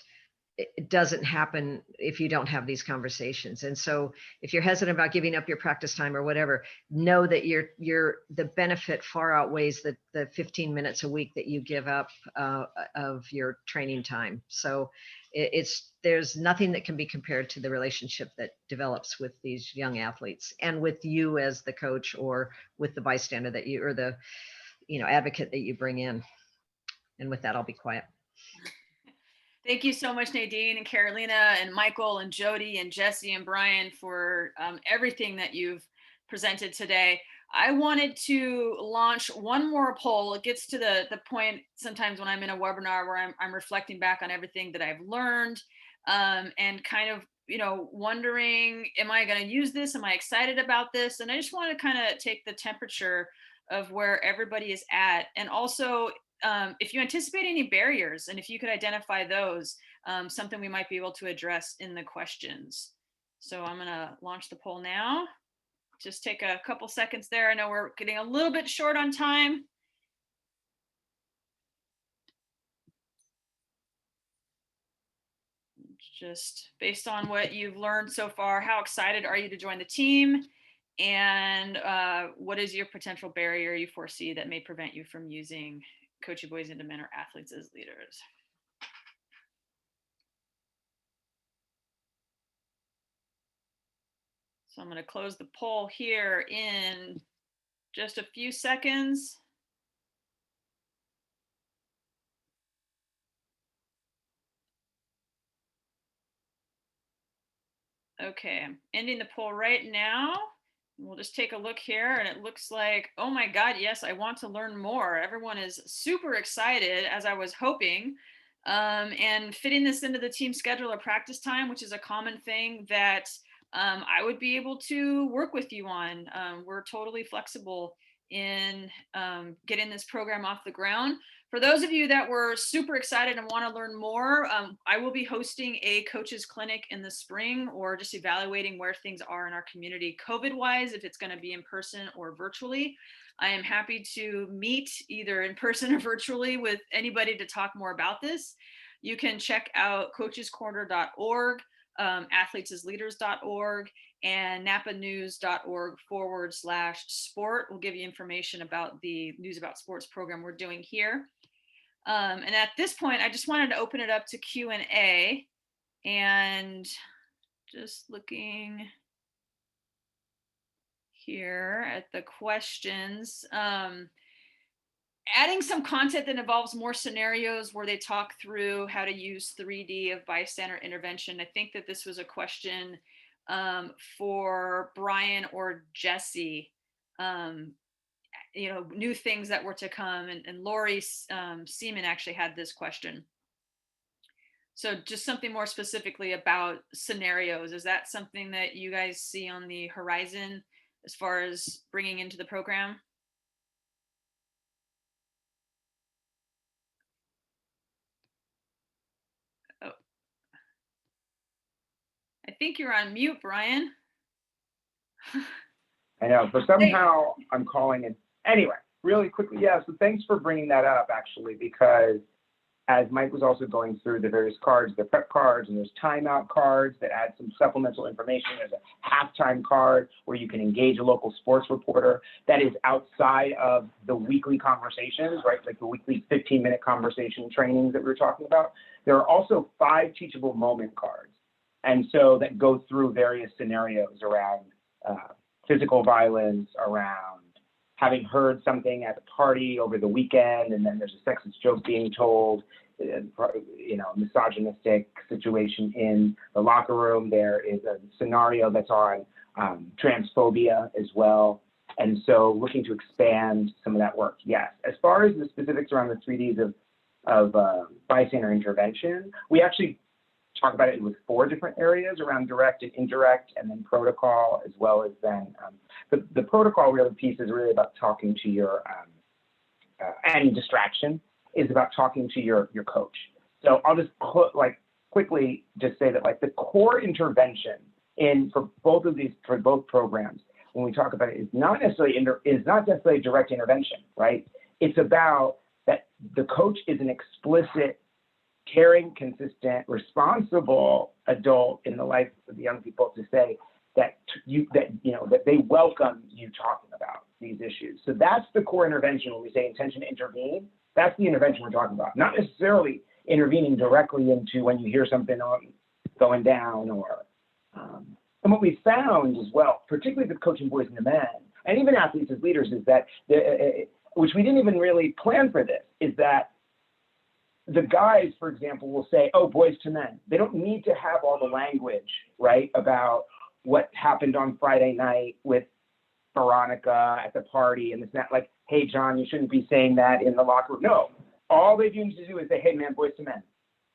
it doesn't happen if you don't have these conversations. And so if you're hesitant about giving up your practice time or whatever, know that the benefit far outweighs the 15 minutes a week that you give up of your training time. So there's nothing that can be compared to the relationship that develops with these young athletes and with you as the coach, or with the bystander that you, or the advocate that you bring in. And with that, I'll be quiet. Thank you so much, Nadine and Carolina and Michael and Jody and Jesse and Brian for everything that you've presented today. I wanted to launch one more poll. It gets to the point sometimes when I'm in a webinar where I'm reflecting back on everything that I've learned, and kind of, wondering, am I going to use this? Am I excited about this? And I just want to kind of take the temperature of where everybody is at. And also, if you anticipate any barriers, and if you could identify those, something we might be able to address in the questions. So I'm going to launch the poll now. Just take a couple seconds there. I know we're getting a little bit short on time. Just based on what you've learned so far, how excited are you to join the team? And what is your potential barrier you foresee that may prevent you from using Coaching Boys into Men or athletes as leaders? So I'm going to close the poll here in just a few seconds. Okay, I'm ending the poll right now. We'll just take a look here, and it looks like, oh my God, yes, I want to learn more. Everyone is super excited, as I was hoping, and fitting this into the team schedule or practice time, which is a common thing that I would be able to work with you on. We're totally flexible in getting this program off the ground. For those of you that were super excited and want to learn more, I will be hosting a coaches clinic in the spring, or just evaluating where things are in our community COVID-wise, if it's going to be in person or virtually. I am happy to meet either in person or virtually with anybody to talk more about this. You can check out coachescorner.org, athletesasleaders.org, and napanews.org/sport will give you information about the News About Sports program we're doing here. And at this point, I just wanted to open it up to Q&A, and just looking here at the questions. Adding some content that involves more scenarios where they talk through how to use 3D of bystander intervention. I think that this was a question for Brian or Jesse. New things that were to come, and Lori Seaman actually had this question. So just something more specifically about scenarios. Is that something that you guys see on the horizon as far as bringing into the program? Oh, I think you're on mute, Brian. I know, but somehow I'm calling it. Anyway, really quickly, yeah, so thanks for bringing that up, actually, because as Mike was also going through the various cards, the prep cards, and there's timeout cards that add some supplemental information. There's a halftime card where you can engage a local sports reporter that is outside of the weekly conversations, right? Like the weekly 15-minute conversation trainings that we were talking about. There are also 5 teachable moment cards. And so that go through various scenarios around physical violence, around having heard something at a party over the weekend, and then there's a sexist joke being told, misogynistic situation in the locker room. There is a scenario that's on transphobia as well. And so looking to expand some of that work, yes. As far as the specifics around the 3Ds of bystander intervention, we actually talk about it with 4 different areas around direct and indirect, and then protocol, as well as then the protocol really piece is really about talking to your and distraction is about talking to your coach. So I'll just quickly just say that the core intervention for both programs when we talk about it is not necessarily direct intervention, right? It's about that the coach is an explicit, caring, consistent, responsible adult in the life of the young people to say that they welcome you talking about these issues. So that's the core intervention when we say intention to intervene. That's the intervention we're talking about, not necessarily intervening directly into when you hear something going down or. And what we found as well, particularly with coaching boys and men, and even athletes as leaders, is that which we didn't even really plan for this, is that the guys, for example, will say, oh, boys to men. They don't need to have all the language, right, about what happened on Friday night with Veronica at the party. And it's not like, hey, John, you shouldn't be saying that in the locker room. No, all they need to do is say, hey, man, boys to men,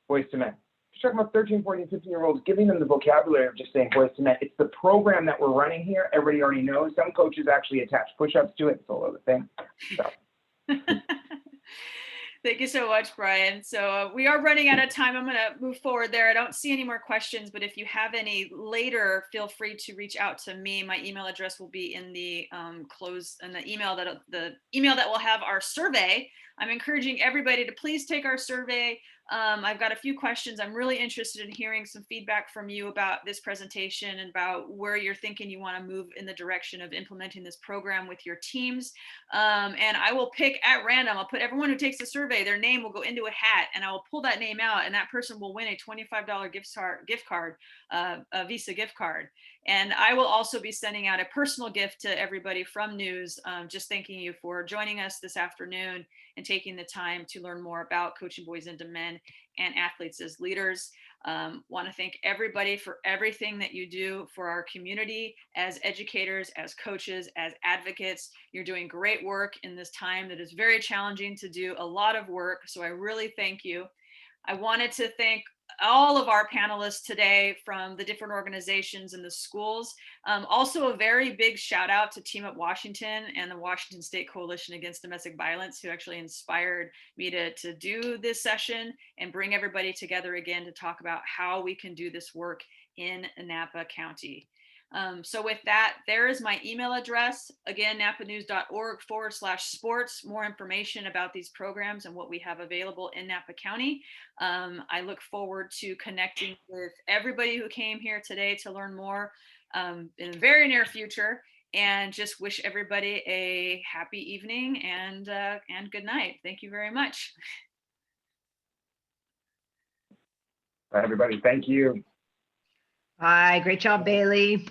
boys to men. You're talking about 13, 14, 15-year-olds, giving them the vocabulary of just saying boys to men. It's the program that we're running here. Everybody already knows. Some coaches actually attach push-ups to it. It's all over the thing. So. Thank you so much, Brian. So we are running out of time. I'm going to move forward there. I don't see any more questions, but if you have any later, feel free to reach out to me. My email address will be in the email that will have our survey. I'm encouraging everybody to please take our survey. I've got a few questions. I'm really interested in hearing some feedback from you about this presentation and about where you're thinking you want to move in the direction of implementing this program with your teams. And I will pick at random. I'll put everyone who takes the survey, their name will go into a hat, and I will pull that name out, and that person will win a $25 gift card, a Visa gift card. And I will also be sending out a personal gift to everybody from News, just thanking you for joining us this afternoon and taking the time to learn more about coaching boys into men and athletes as leaders. Want to thank everybody for everything that you do for our community as educators, as coaches, as advocates. You're doing great work in this time that is very challenging to do a lot of work. So I really thank you. I wanted to thank all of our panelists today from the different organizations and the schools. Also a very big shout out to Team Up Washington and the Washington State Coalition Against Domestic Violence, who actually inspired me to do this session and bring everybody together again to talk about how we can do this work in Napa County. So with that, there is my email address. Again, napanews.org/sports. More information about these programs and what we have available in Napa County. I look forward to connecting with everybody who came here today to learn more. in the very near future, and just wish everybody a happy evening and good night. Thank you very much. Bye, everybody. Thank you. Bye. Great job, Bailey.